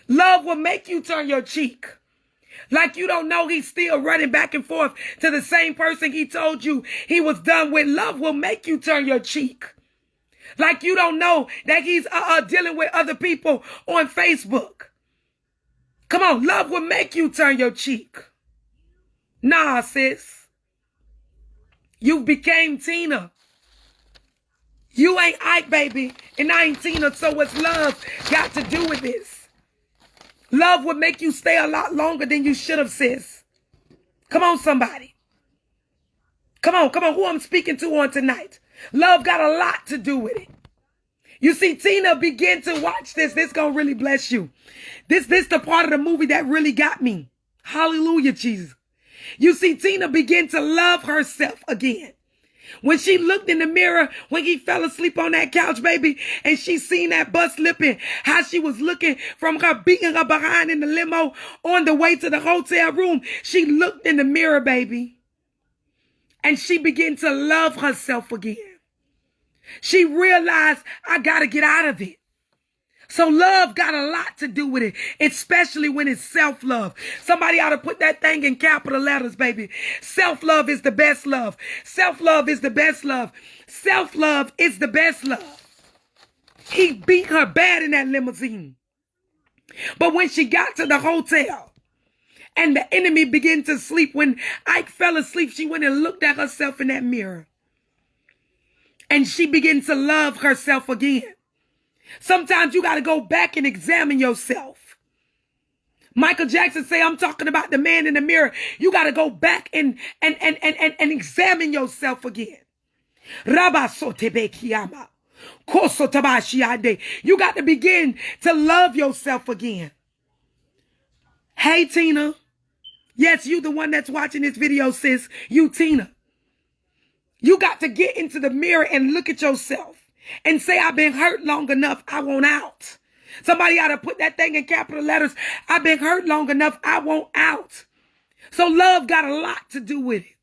Love will make you turn your cheek. Like you don't know he's still running back and forth to the same person he told you he was done with. Love will make you turn your cheek. Like you don't know that he's dealing with other people on Facebook. Come on, love will make you turn your cheek. Nah, sis. You became Tina. You ain't Ike, baby, and I ain't Tina, so what's love got to do with this? Love will make you stay a lot longer than you should have, sis. Come on, somebody. Come on, who I'm speaking to on tonight. Love got a lot to do with it. You see, Tina begin to watch this. This gonna really bless you. This the part of the movie that really got me. Hallelujah, Jesus. You see, Tina began to love herself again. When she looked in the mirror, when he fell asleep on that couch, baby, and she seen that bus slipping, how she was looking from her beating her behind in the limo on the way to the hotel room. She looked in the mirror, baby, and she began to love herself again. She realized, I got to get out of it. So love got a lot to do with it, especially when it's self-love. Somebody ought to put that thing in capital letters, baby. Self-love is the best love. Self-love is the best love. Self-love is the best love. He beat her bad in that limousine. But when she got to the hotel and the enemy began to sleep, when Ike fell asleep, she went and looked at herself in that mirror. And she began to love herself again. Sometimes you got to go back and examine yourself. Michael Jackson say, I'm talking about the man in the mirror. You got to go back and examine yourself again. You got to begin to love yourself again. Hey, Tina. Yes, you the one that's watching this video, sis. You, Tina. You got to get into the mirror and look at yourself. And say, I've been hurt long enough, I want out. Somebody ought to put that thing in capital letters. I've been hurt long enough, I want out. So love got a lot to do with it.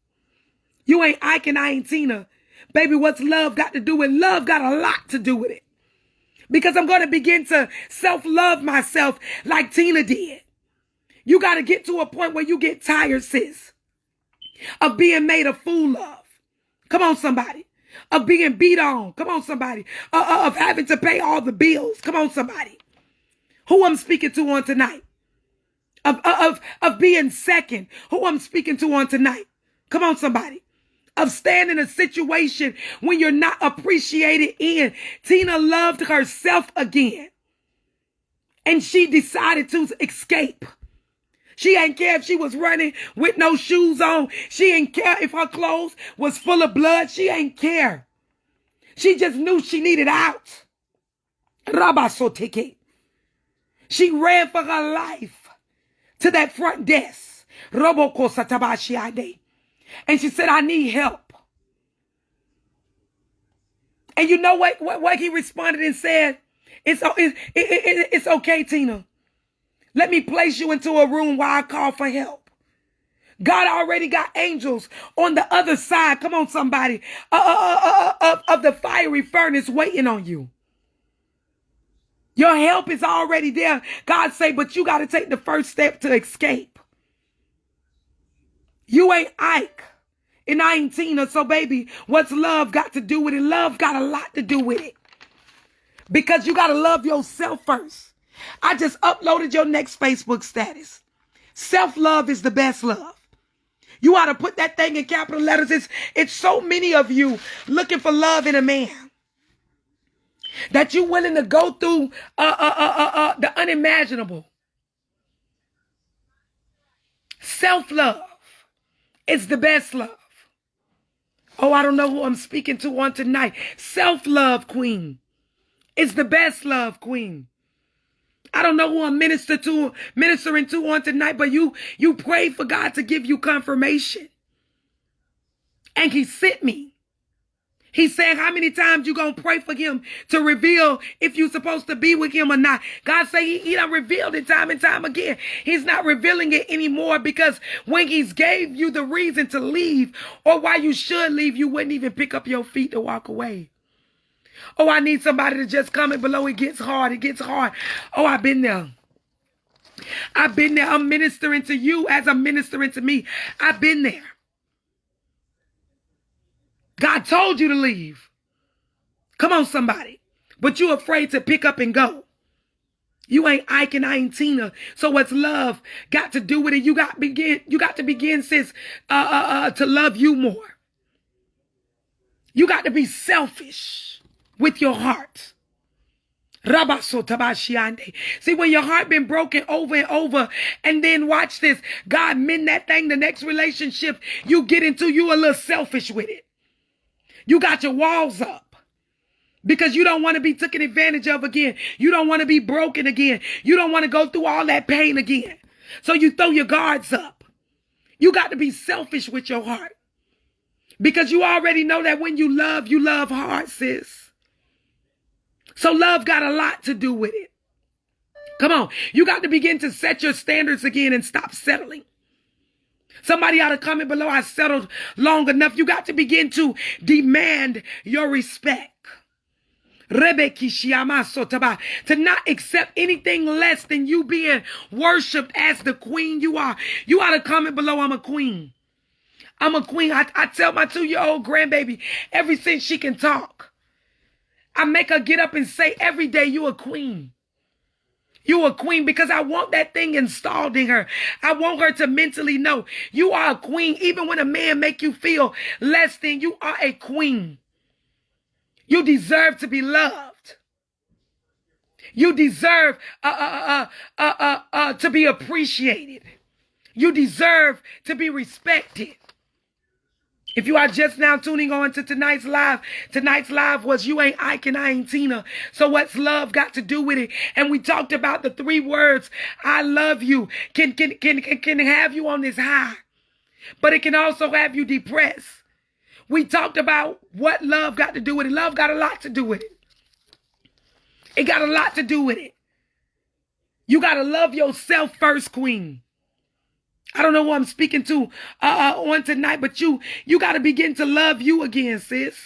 You ain't Ike and I ain't Tina. Baby, what's love got to do with it? Love got a lot to do with it. Because I'm going to begin to self-love myself like Tina did. You got to get to a point where you get tired, sis, of being made a fool of. Come on, somebody. Of being beat on. Come on, somebody. Of having to pay all the bills. Come on, somebody. Who I'm speaking to on tonight. Of being second. Who I'm speaking to on tonight. Come on, somebody. Of staying in a situation when you're not appreciated in. Tina loved herself again. And she decided to escape. She ain't care if she was running with no shoes on. She ain't care if her clothes was full of blood. She ain't care. She just knew she needed out. She ran for her life to that front desk. And she said, I need help. And you know what he responded and said? It's okay, Tina. Let me place you into a room while I call for help. God already got angels on the other side. Come on, somebody. Of the fiery furnace waiting on you. Your help is already there. God say, but you got to take the first step to escape. You ain't Ike and I ain't Tina. So, baby, what's love got to do with it? Love got a lot to do with it. Because you got to love yourself first. I just uploaded your next Facebook status. Self-love is the best love. You ought to put that thing in capital letters. It's so many of you looking for love in a man that you're willing to go through the unimaginable. Self-love is the best love. Oh, I don't know who I'm speaking to on tonight. Self-love, queen, is the best love, queen. I don't know who I'm ministering to on tonight, but you pray for God to give you confirmation. And he sent me. He's saying, how many times you going to pray for him to reveal if you're supposed to be with him or not? God say he done revealed it time and time again. He's not revealing it anymore because when he's gave you the reason to leave or why you should leave, you wouldn't even pick up your feet to walk away. Oh, I need somebody to just comment below. It gets hard. It gets hard. Oh, I've been there. I've been there. I'm ministering to you as I'm ministering to me. I've been there. God told you to leave. Come on, somebody. But you're afraid to pick up and go. You ain't Ike and I ain't Tina. So what's love got to do with it? You got to begin, sis, to love you more. You got to be selfish with your heart. See, when your heart been broken over and over, and then watch this, God mend that thing, the next relationship you get into, you a little selfish with it. You got your walls up because you don't want to be taken advantage of again. You don't want to be broken again. You don't want to go through all that pain again. So you throw your guards up. You got to be selfish with your heart because you already know that when you love hard, sis. So love got a lot to do with it. Come on. You got to begin to set your standards again and stop settling. Somebody ought to comment below. I settled long enough. You got to begin to demand your respect. To not accept anything less than you being worshipped as the queen you are. You ought to comment below. I'm a queen. I'm a queen. I tell my 2-year-old grandbaby ever since she can talk. I make her get up and say every day, you a queen. You a queen because I want that thing installed in her. I want her to mentally know you are a queen. Even when a man make you feel less than, you are a queen. You deserve to be loved. You deserve to be appreciated. You deserve to be respected. If you are just now tuning on to tonight's live was You Ain't Ike and I Ain't Tina. So what's love got to do with it? And we talked about the 3 words, I love you, can have you on this high, but it can also have you depressed. We talked about what love got to do with it. Love got a lot to do with it. It got a lot to do with it. You got to love yourself first, queen. I don't know who I'm speaking to on tonight, but you got to begin to love you again, sis.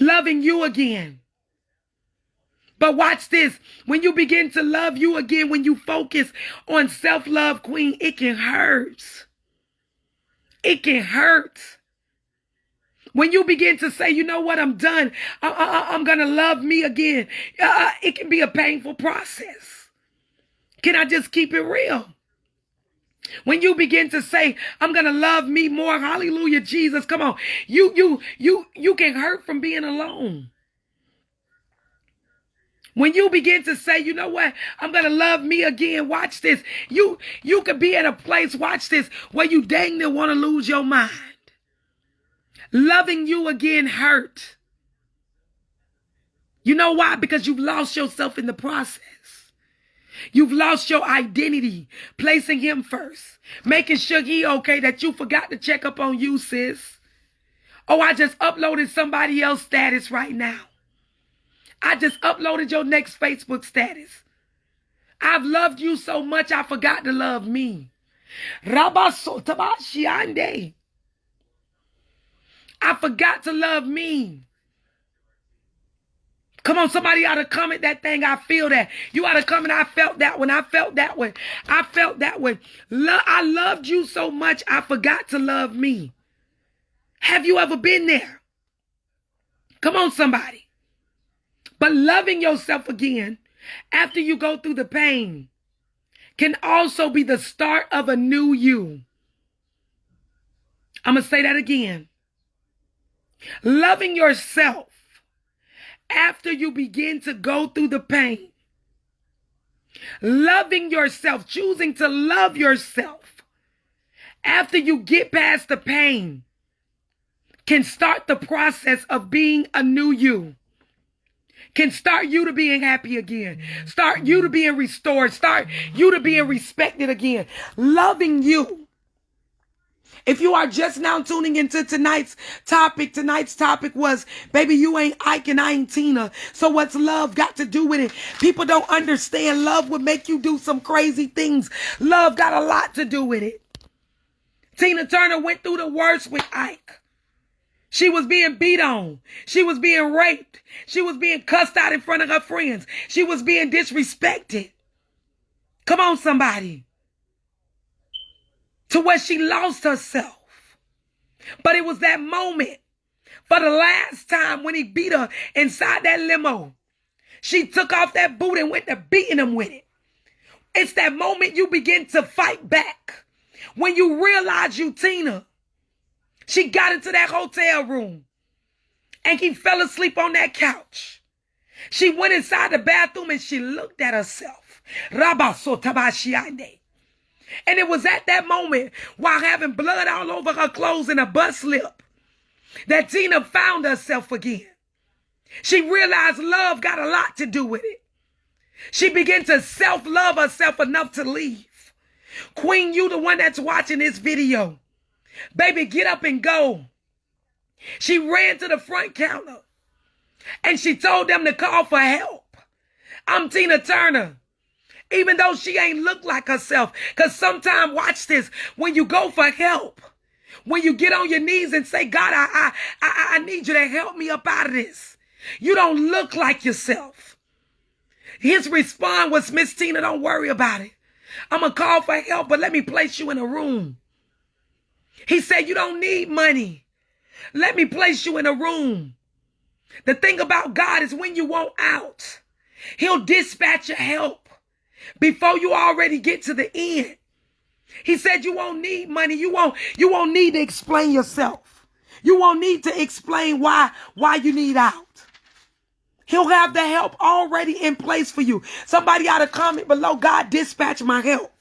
Loving you again. But watch this. When you begin to love you again, when you focus on self-love, queen, it can hurt. It can hurt. When you begin to say, you know what, I'm done. I'm going to love me again. It can be a painful process. Can I just keep it real? When you begin to say, I'm going to love me more, hallelujah, Jesus, come on. You can hurt from being alone. When you begin to say, you know what, I'm going to love me again, watch this. You could be at a place, watch this, where you dang near want to lose your mind. Loving you again hurt. You know why? Because you've lost yourself in the process. You've lost your identity, placing him first, making sure he okay, that you forgot to check up on you, sis. Oh, I just uploaded somebody else's status right now. I just uploaded your next Facebook status. I've loved you so much, I forgot to love me. I forgot to love me. Come on, somebody ought to comment that thing. I feel that. You ought to comment. I felt that one. I felt that one. I felt that one. I loved you so much, I forgot to love me. Have you ever been there? Come on, somebody. But loving yourself again after you go through the pain can also be the start of a new you. I'm going to say that again. Loving yourself after you begin to go through the pain. Loving yourself, choosing to love yourself after you get past the pain can start the process of being a new you. can start you to being happy again. Start you to being restored. Start you to being respected again. Loving you. If you are just now tuning into tonight's topic was, baby, you ain't Ike and I ain't Tina. So what's love got to do with it? People don't understand love would make you do some crazy things. Love got a lot to do with it. Tina Turner went through the worst with Ike. She was being beat on. She was being raped. She was being cussed out in front of her friends. She was being disrespected. Come on, somebody. To where she lost herself. But it was that moment, for the last time, when he beat her inside that limo. She took off that boot and went to beating him with it. It's that moment you begin to fight back. When you realize you Tina. She got into that hotel room and he fell asleep on that couch. She went inside the bathroom and she looked at herself. And it was at that moment, while having blood all over her clothes and a bus lip, that Tina found herself again. She realized love got a lot to do with it. She began to self-love herself enough to leave. Queen, you the one that's watching this video. Baby, get up and go. She ran to the front counter and she told them to call for help. I'm Tina Turner. Even though she ain't look like herself. Because sometimes, watch this, when you go for help, when you get on your knees and say, God, I need you to help me up out of this. You don't look like yourself. His response was, Miss Tina, don't worry about it. I'm going to call for help, but let me place you in a room. He said, you don't need money. Let me place you in a room. The thing about God is when you want out, he'll dispatch your help before you already get to the end. He said you won't need money. You won't need to explain yourself. You won't need to explain why you need out. He'll have the help already in place for you. Somebody ought to comment below, God, dispatch my help.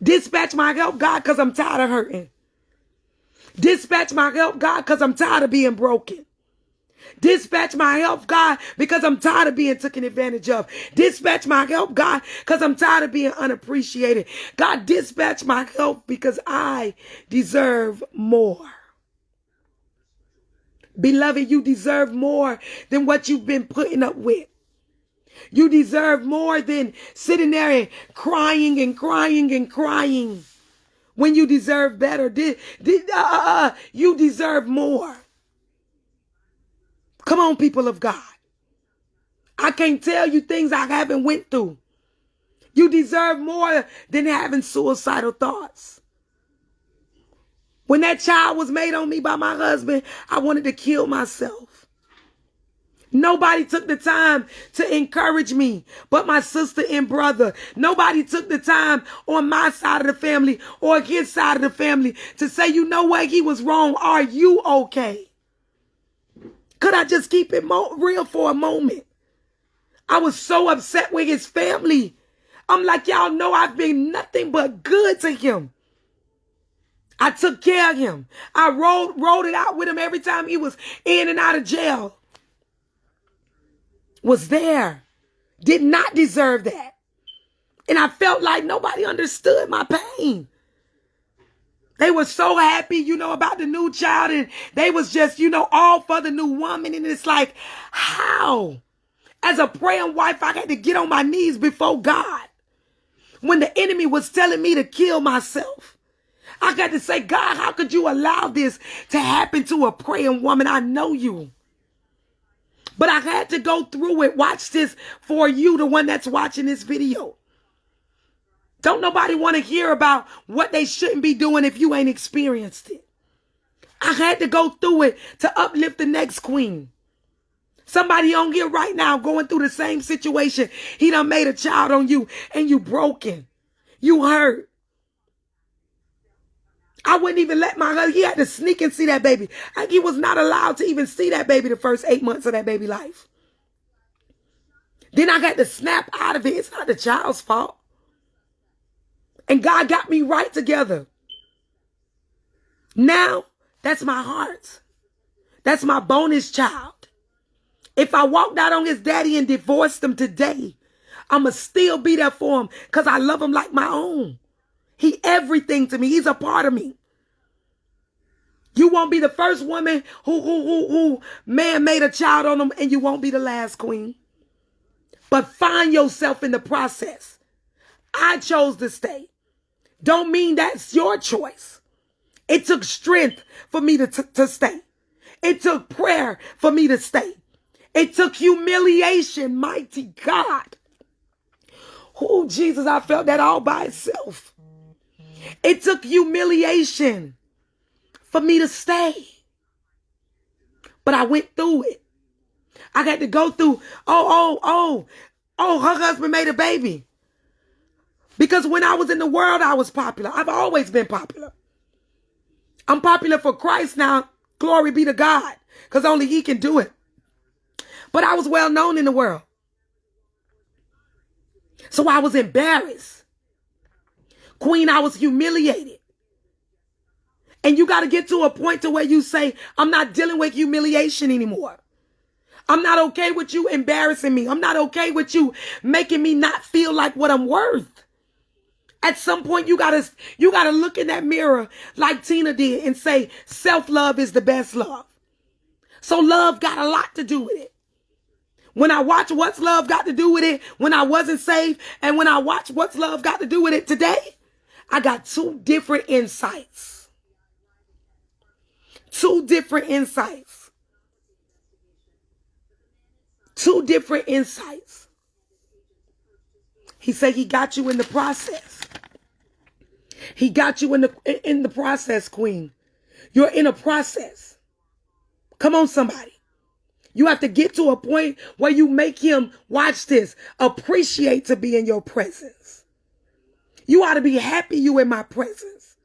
Dispatch my help, God, because I'm tired of hurting. Dispatch my help, God, because I'm tired of being broken. Dispatch my help, God, because I'm tired of being taken advantage of. Dispatch my help, God, because I'm tired of being unappreciated. God, dispatch my help because I deserve more. Beloved, you deserve more than what you've been putting up with. You deserve more than sitting there and crying and crying and crying when you deserve better. You deserve more. Come on, people of God. I can't tell you things I haven't went through. You deserve more than having suicidal thoughts. When that child was made on me by my husband, I wanted to kill myself. Nobody took the time to encourage me but my sister and brother. Nobody took the time on my side of the family or his side of the family to say, you know what, he was wrong. Are you okay? Could I just keep it real for a moment? I was so upset with his family. I'm like, y'all know I've been nothing but good to him. I took care of him. I rolled it out with him every time he was in and out of jail. Was there. Did not deserve that. And I felt like nobody understood my pain. They were so happy, about the new child. And they was just, all for the new woman. And it's like, how? As a praying wife, I had to get on my knees before God. When the enemy was telling me to kill myself, I got to say, God, how could you allow this to happen to a praying woman? I know you. But I had to go through it. Watch this for you, the one that's watching this video. Don't nobody want to hear about what they shouldn't be doing if you ain't experienced it. I had to go through it to uplift the next queen. Somebody on here right now going through the same situation. He done made a child on you and you broken. You hurt. I wouldn't even let my husband, he had to sneak and see that baby. Like he was not allowed to even see that baby the first 8 months of that baby life. Then I got to snap out of it. It's not the child's fault. And God got me right together. Now, that's my heart. That's my bonus child. If I walked out on his daddy and divorced him today, I'ma still be there for him because I love him like my own. He everything to me. He's a part of me. You won't be the first woman who man made a child on him, and you won't be the last, queen. But find yourself in the process. I chose to stay. Don't mean that's your choice. It took strength for me to stay. It took prayer for me to stay. It took humiliation, mighty God. Oh, Jesus, I felt that all by itself. It took humiliation for me to stay. But I went through it. I got to go through, her husband made a baby. Because when I was in the world, I was popular. I've always been popular. I'm popular for Christ now. Glory be to God. Because only he can do it. But I was well known in the world. So I was embarrassed. Queen, I was humiliated. And you got to get to a point to where you say, I'm not dealing with humiliation anymore. I'm not okay with you embarrassing me. I'm not okay with you making me not feel like what I'm worth. At some point, you gotta look in that mirror like Tina did and say, self-love is the best love. So love got a lot to do with it. When I watch What's Love Got to Do With It, when I wasn't saved, and when I watch What's Love Got to Do With It today, I got two different insights. Two different insights. Two different insights. He said he got you in the process. He got you in the process, queen. You're in a process. Come on, somebody. You have to get to a point where you make him, watch this, appreciate to be in your presence. You ought to be happy you in my presence.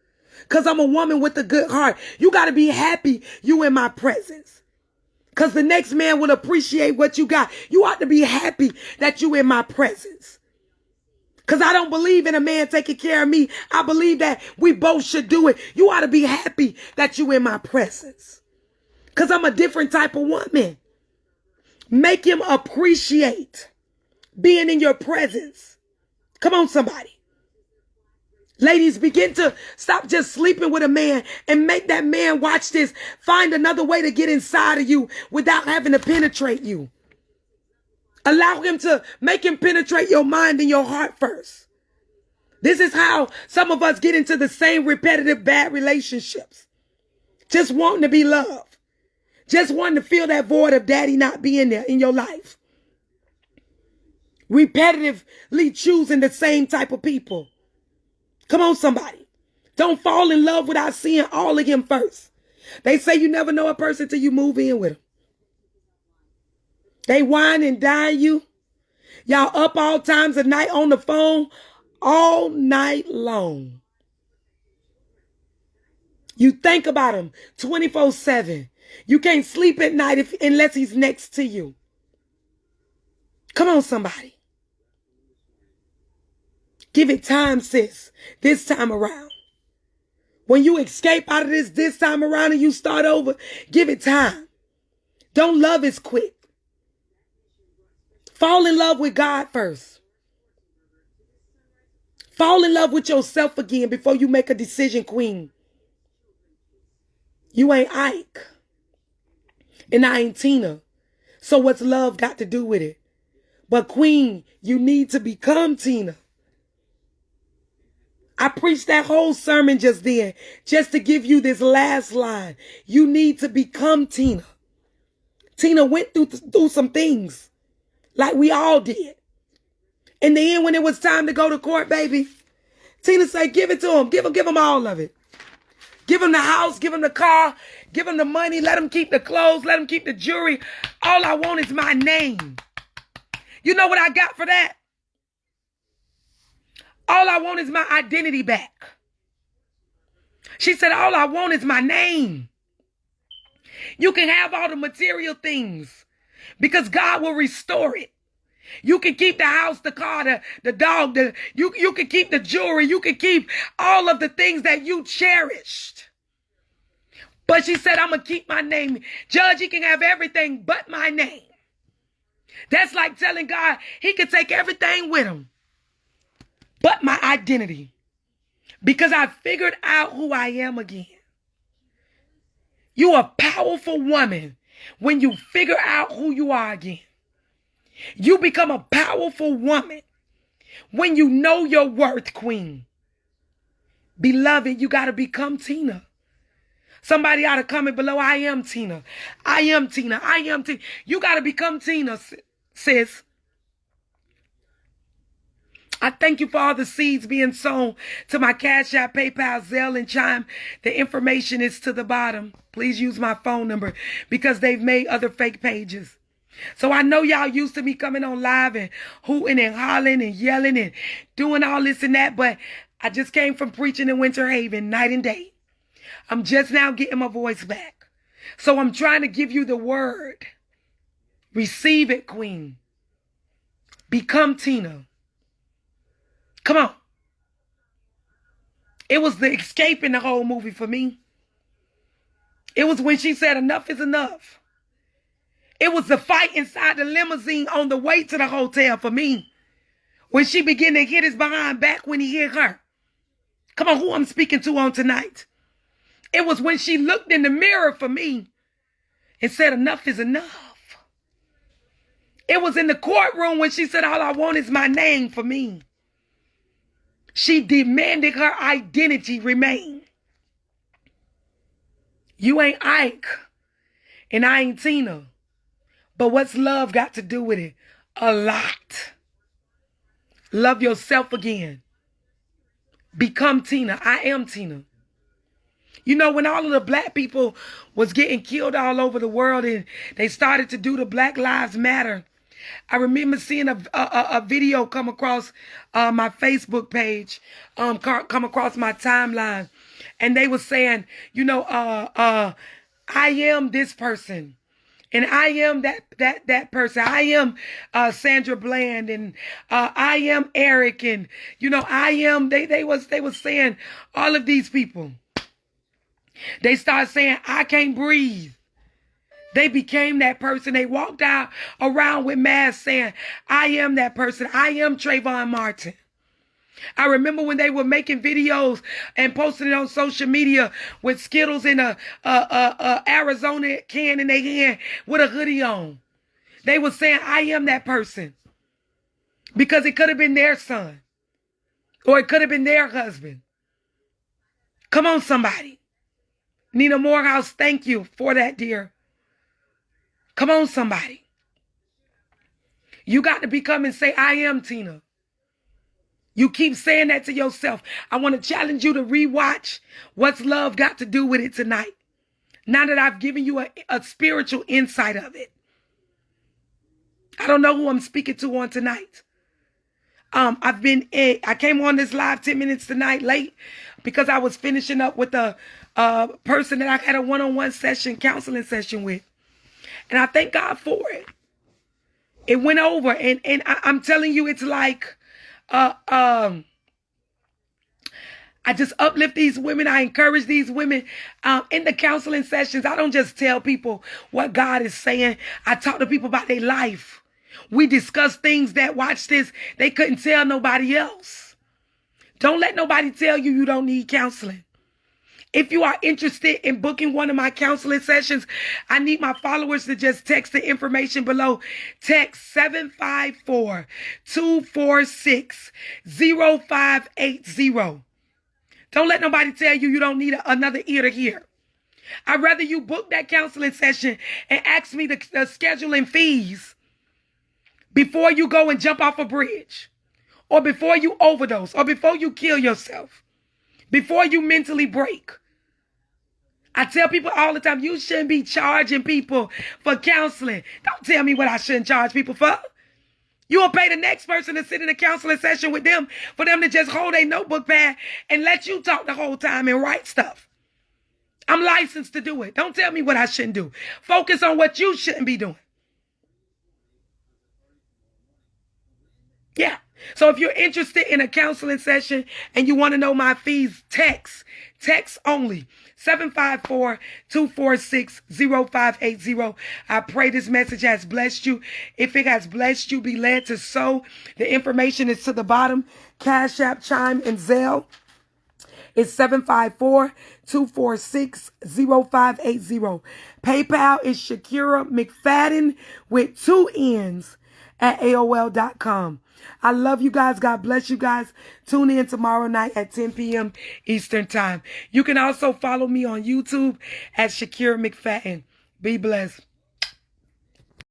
Because I'm a woman with a good heart. You got to be happy you in my presence. Because the next man will appreciate what you got. You ought to be happy that you in my presence. Because I don't believe in a man taking care of me. I believe that we both should do it. You ought to be happy that you in my presence. Because I'm a different type of woman. Make him appreciate being in your presence. Come on, somebody. Ladies, begin to stop just sleeping with a man and make that man, watch this, find another way to get inside of you without having to penetrate you. Allow him to make him penetrate your mind and your heart first. This is how some of us get into the same repetitive bad relationships. Just wanting to be loved. Just wanting to feel that void of daddy not being there in your life. Repetitively choosing the same type of people. Come on, somebody. Don't fall in love without seeing all of him first. They say you never know a person till you move in with them. They whine and dine you. Y'all up all times of night on the phone all night long. You think about him 24/7. You can't sleep at night unless he's next to you. Come on, somebody. Give it time, sis, this time around. When you escape out of this time around and you start over, give it time. Don't love as quick. Fall in love with God first. Fall in love with yourself again before you make a decision, queen. You ain't Ike. And I ain't Tina. So what's love got to do with it? But queen, you need to become Tina. I preached that whole sermon just then, just to give you this last line. You need to become Tina. Tina went through some things, like we all did. In the end, when it was time to go to court, baby, Tina said, give it to him. Give him all of it. Give him the house, give him the car, give him the money, let him keep the clothes, let him keep the jewelry. All I want is my name. You know what I got for that? All I want is my identity back. She said, all I want is my name. You can have all the material things because God will restore it. You can keep the house, the car, the dog, you can keep the jewelry, you can keep all of the things that you cherished. But she said, I'm going to keep my name. Judge, he can have everything but my name. That's like telling God he could take everything with him but my identity, because I figured out who I am again. You're a powerful woman when you figure out who you are again. You become a powerful woman when you know your worth, queen. Beloved, you got to become Tina. Somebody ought to comment below, I am Tina. I am Tina. I am Tina. You got to become Tina, sis. I thank you for all the seeds being sown to my Cash App, PayPal, Zelle, and Chime. The information is to the bottom. Please use my phone number because they've made other fake pages. So I know y'all used to me coming on live and hooting and hollering and yelling and doing all this and that, but I just came from preaching in Winter Haven night and day. I'm just now getting my voice back. So I'm trying to give you the word. Receive it, queen. Become Tina. Come on. It was the escape in the whole movie for me. It was when she said enough is enough. It was the fight inside the limousine on the way to the hotel for me. When she began to hit his behind back when he hit her. Come on, who I'm speaking to on tonight. It was when she looked in the mirror for me and said enough is enough. It was in the courtroom when she said all I want is my name for me. She demanded her identity remain. You ain't Ike, and I ain't Tina. But what's love got to do with it? A lot. Love yourself again. Become Tina. I am Tina. You know, when all of the black people was getting killed all over the world and they started to do the Black Lives Matter, I remember seeing a video come across my Facebook page, come across my timeline. And they were saying, you know, I am this person. And I am that person. I am Sandra Bland, and I am Eric, and you know I am. They was saying all of these people. They started saying I can't breathe. They became that person. They walked out around with masks saying, I am that person. I am Trayvon Martin. I remember when they were making videos and posting it on social media with Skittles in a Arizona can in their hand with a hoodie on. They were saying, I am that person. Because it could have been their son. Or it could have been their husband. Come on, somebody. Nina Morehouse, thank you for that, dear. Come on, somebody. You got to become and say, I am Tina. You keep saying that to yourself. I want to challenge you to rewatch What's Love Got to Do with It tonight. Now that I've given you a spiritual insight of it. I don't know who I'm speaking to on tonight. I came on this live 10 minutes tonight late because I was finishing up with a person that I had a one-on-one counseling session with. And I thank God for it. It went over. And I'm telling you, it's like, I just uplift these women. I encourage these women in the counseling sessions. I don't just tell people what God is saying. I talk to people about their life. We discuss things that, watch this, they couldn't tell nobody else. Don't let nobody tell you you don't need counseling. If you are interested in booking one of my counseling sessions, I need my followers to just text the information below. Text 754-246-0580. Don't let nobody tell you you don't need another ear to hear. I'd rather you book that counseling session and ask me the scheduling fees before you go and jump off a bridge, or before you overdose, or before you kill yourself, before you mentally break. I tell people all the time, you shouldn't be charging people for counseling. Don't tell me what I shouldn't charge people for. You will pay the next person to sit in a counseling session with them for them to just hold a notebook pad and let you talk the whole time and write stuff. I'm licensed to do it. Don't tell me what I shouldn't do. Focus on what you shouldn't be doing. Yeah. So if you're interested in a counseling session and you want to know my fees, text only 754-246-0580. I pray this message has blessed you. If it has blessed you, be led to sow. The information is to the bottom. Cash App, Chime, and Zelle. It's 754-246-0580. PayPal is Shakira McFadden with 2 N's at AOL.com. I love you guys. God bless you guys. Tune in tomorrow night at 10 p.m. Eastern Time. You can also follow me on YouTube at Shakira McFadden. Be blessed.